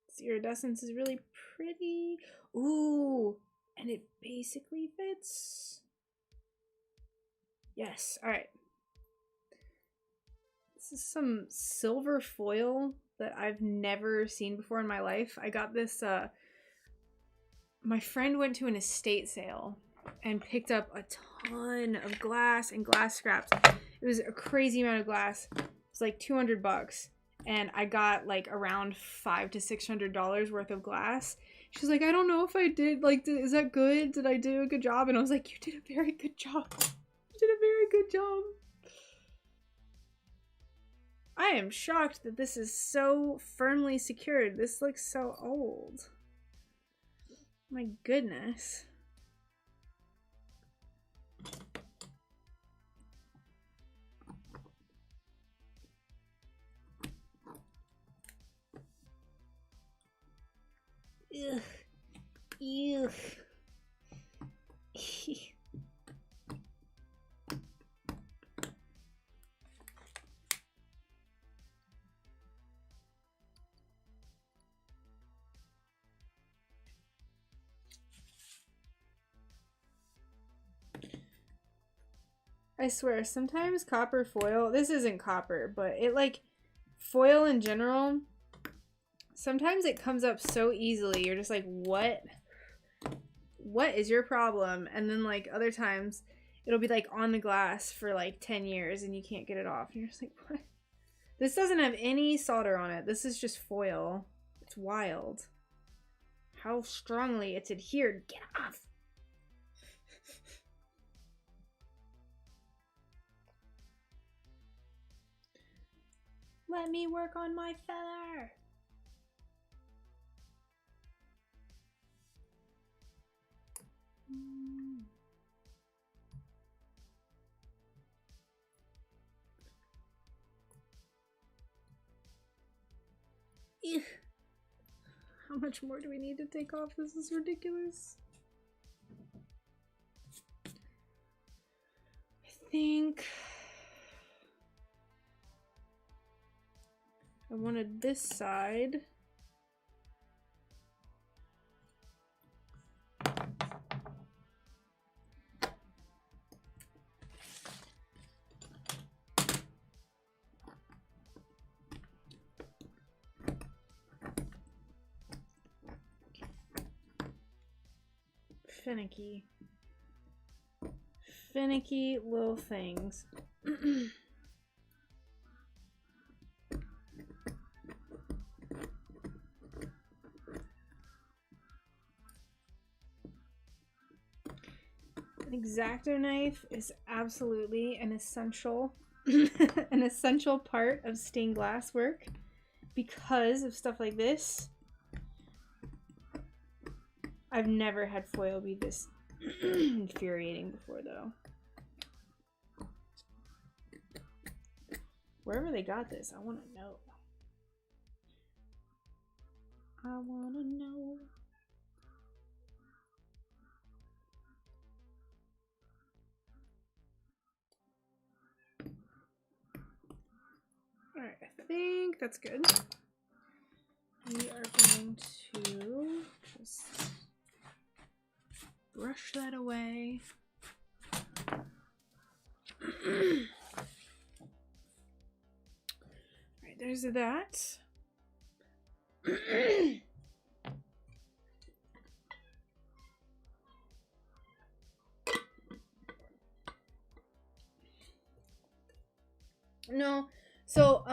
This iridescence is really pretty. Ooh. And it basically fits. Yes, all right. This is some silver foil that I've never seen before in my life. I got this, my friend went to an estate sale and picked up a ton of glass and glass scraps. It was a crazy amount of glass. It was like $200. And I got like around $500 to $600 worth of glass. She's like, I don't know if I did, like, is that good? Did I do a good job? And I was like, you did a very good job. You did a very good job. I am shocked that this is so firmly secured. This looks so old. My goodness. I swear, sometimes copper foil, this isn't copper, but it like, foil in general, sometimes it comes up so easily. You're just like, what is your problem? And then like other times it'll be like on the glass for like 10 years and you can't get it off. And you're just like, what? This doesn't have any solder on it. This is just foil. It's wild. How strongly it's adhered. Get off. Let me work on my feather. Ew. How much more do we need to take off? This is ridiculous. I think I wanted this side. Finicky little things. An X-Acto knife is absolutely an essential an essential part of stained glass work because of stuff like this. I've never had foil be this infuriating before, though. Wherever they got this, I want to know. I want to know. Alright, I think that's good. We are going to just brush that away. Alright, there's that. No, so,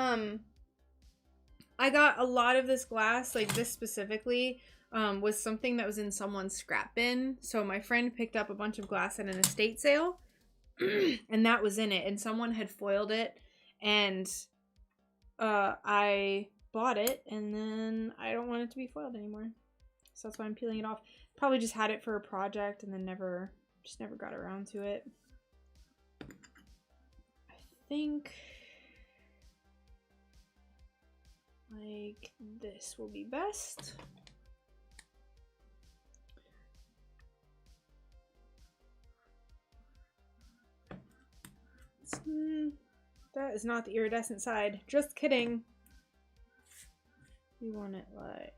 I got a lot of this glass, like this specifically, was something that was in someone's scrap bin. So my friend picked up a bunch of glass at an estate sale, and that was in it, and someone had foiled it, and I bought it, and then I don't want it to be foiled anymore. So that's why I'm peeling it off. Probably just had it for a project and then never got around to it. I think like this will be best. That is not the iridescent side. Just kidding. We want it like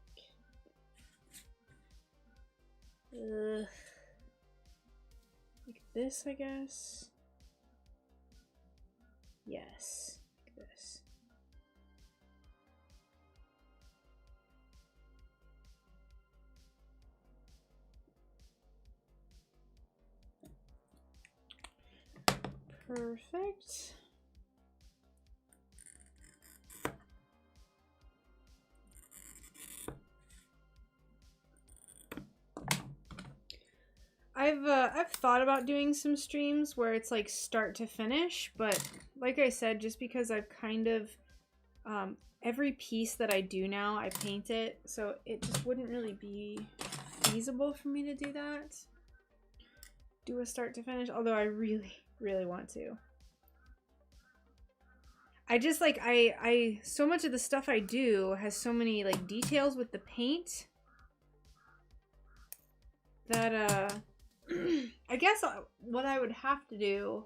this, I guess. Yes, like this. Perfect. I've thought about doing some streams where it's like start to finish, but like I said, just because I've kind of every piece that I do now, I paint it, so it just wouldn't really be feasible for me to do that. Do a start to finish, although I really want to. I just like I so much of the stuff I do has so many like details with the paint that I guess what I would have to do,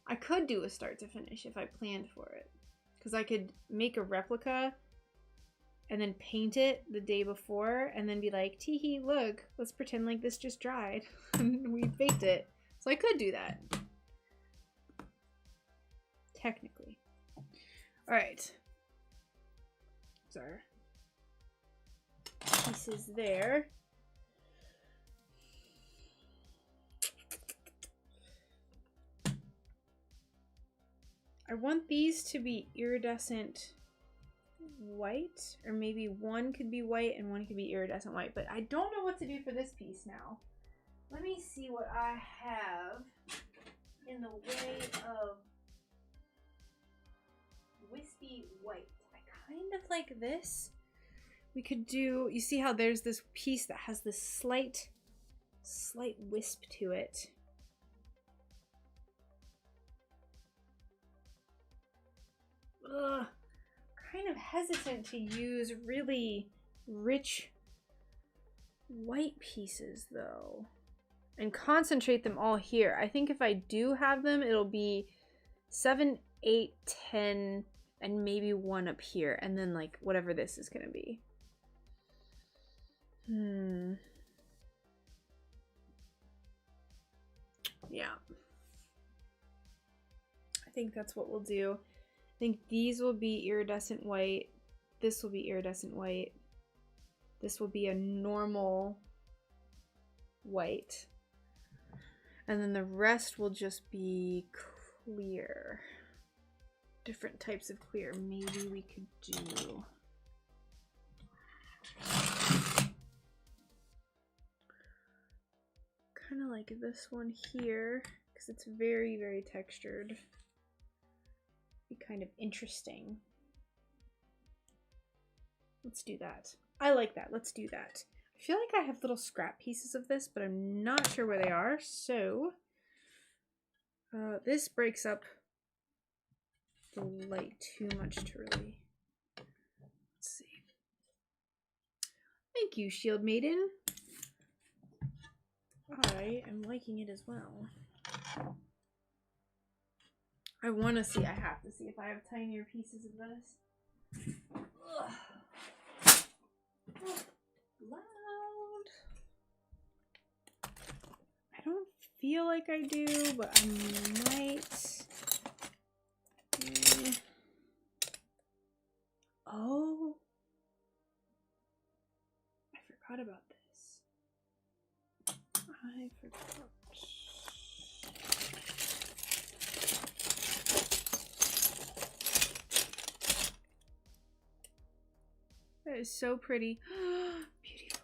I could do a start to finish if I planned for it, because I could make a replica and then paint it the day before and then be like, tee-hee, look, let's pretend like this just dried and we baked it. So I could do that. technically. All right. Those are pieces there. I want these to be iridescent white, or maybe one could be white and one could be iridescent white, but I don't know what to do for this piece now. Let me see what I have in the way of wispy white. I kind of like this. We could do, you see how there's this piece that has this slight wisp to it. Ugh, kind of hesitant to use really rich white pieces though, and concentrate them all here. I think if I do have them, it'll be 7, 8, 10, and maybe one up here, and then like whatever this is gonna be. Yeah, I think that's what we'll do. I think these will be iridescent white, this will be iridescent white, this will be a normal white, and then the rest will just be clear. Different types of clear. Maybe we could do kind of like this one here, because it's very, very textured. Be kind of interesting. Let's do that. I like that. Let's do that. I feel like I have little scrap pieces of this, but I'm not sure where they are. So this breaks up the light too much to really. Let's see. Thank you, Shield Maiden. I am liking it as well. I want to see. I have to see if I have tinier pieces of this. Ugh. Loud. I don't feel like I do, but I might. Oh, I forgot about this. I forgot. That is so pretty. Beautiful.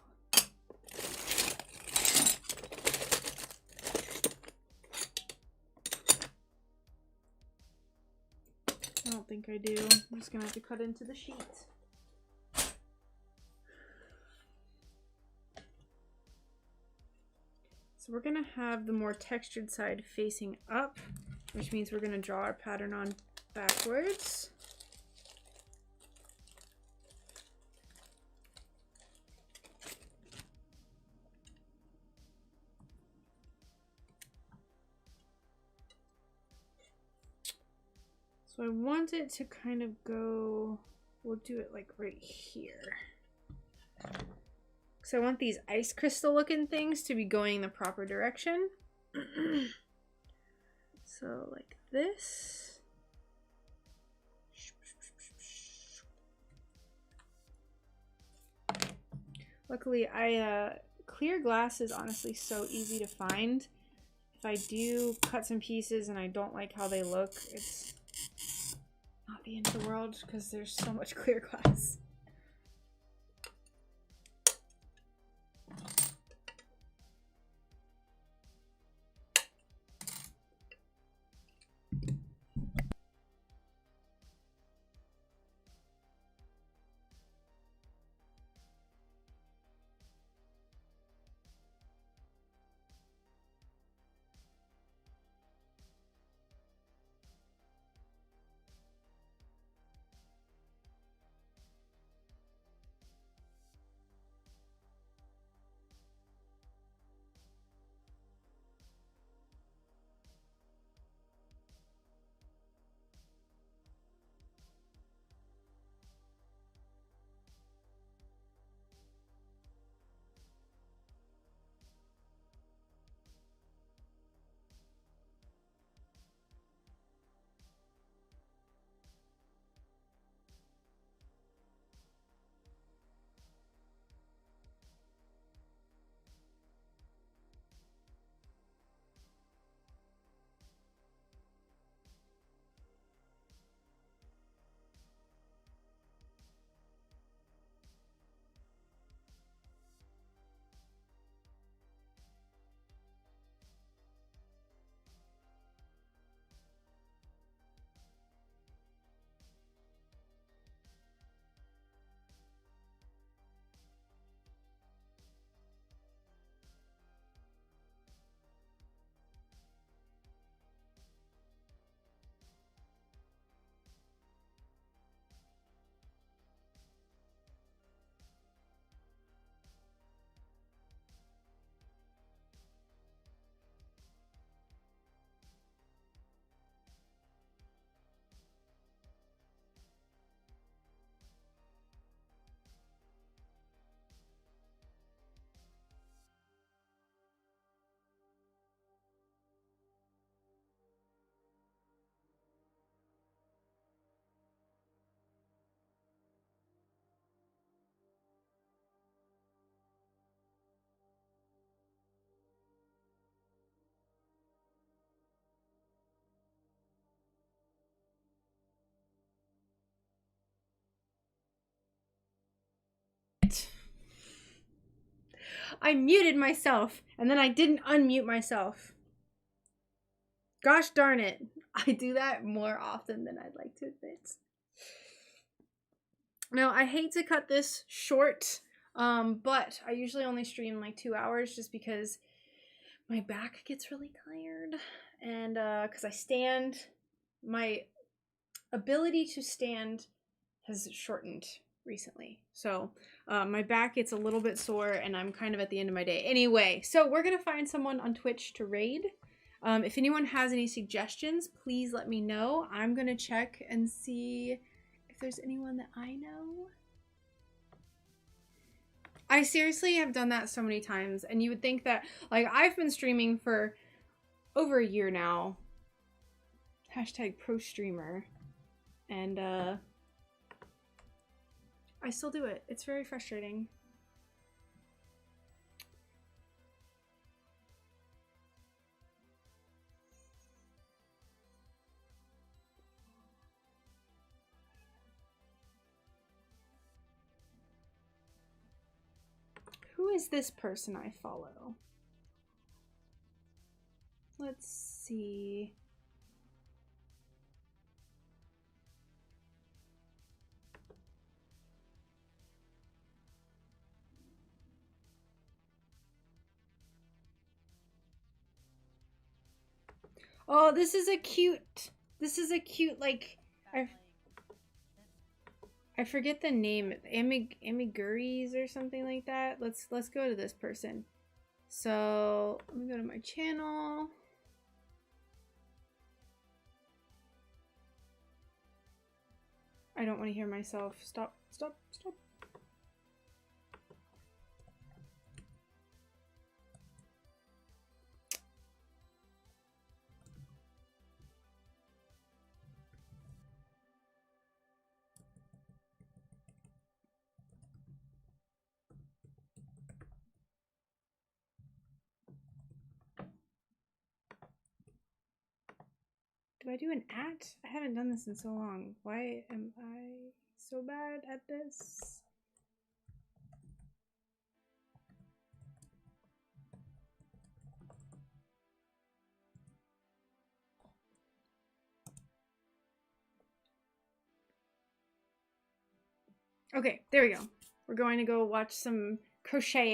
I don't think I do. I'm just gonna have to cut into the sheet. So we're gonna have the more textured side facing up, which means we're gonna draw our pattern on backwards. So I want it to kind of go, we'll do it like right here. So I want these ice crystal looking things to be going the proper direction. So like this. Luckily, clear glass is honestly so easy to find. If I do cut some pieces and I don't like how they look, it's not the end of the world because there's so much clear glass. I muted myself, and then I didn't unmute myself. Gosh darn it. I do that more often than I'd like to admit. Now, I hate to cut this short, but I usually only stream like 2 hours just because my back gets really tired. And because I stand, my ability to stand has shortened recently. So my back gets a little bit sore and I'm kind of at the end of my day. Anyway, so we're going to find someone on Twitch to raid. If anyone has any suggestions, please let me know. I'm going to check and see if there's anyone that I know. I seriously have done that so many times, and you would think that, like, I've been streaming for over a year now. Hashtag pro streamer. And I still do it. It's very frustrating. Who is this person I follow? Let's see. Oh, this is a cute, like, I forget the name, Amiguris or something like that. Let's go to this person. So let me go to my channel. I don't want to hear myself. Stop. Do I do an at? I haven't done this in so long. Why am I so bad at this? Okay, there we go. We're going to go watch some crocheting.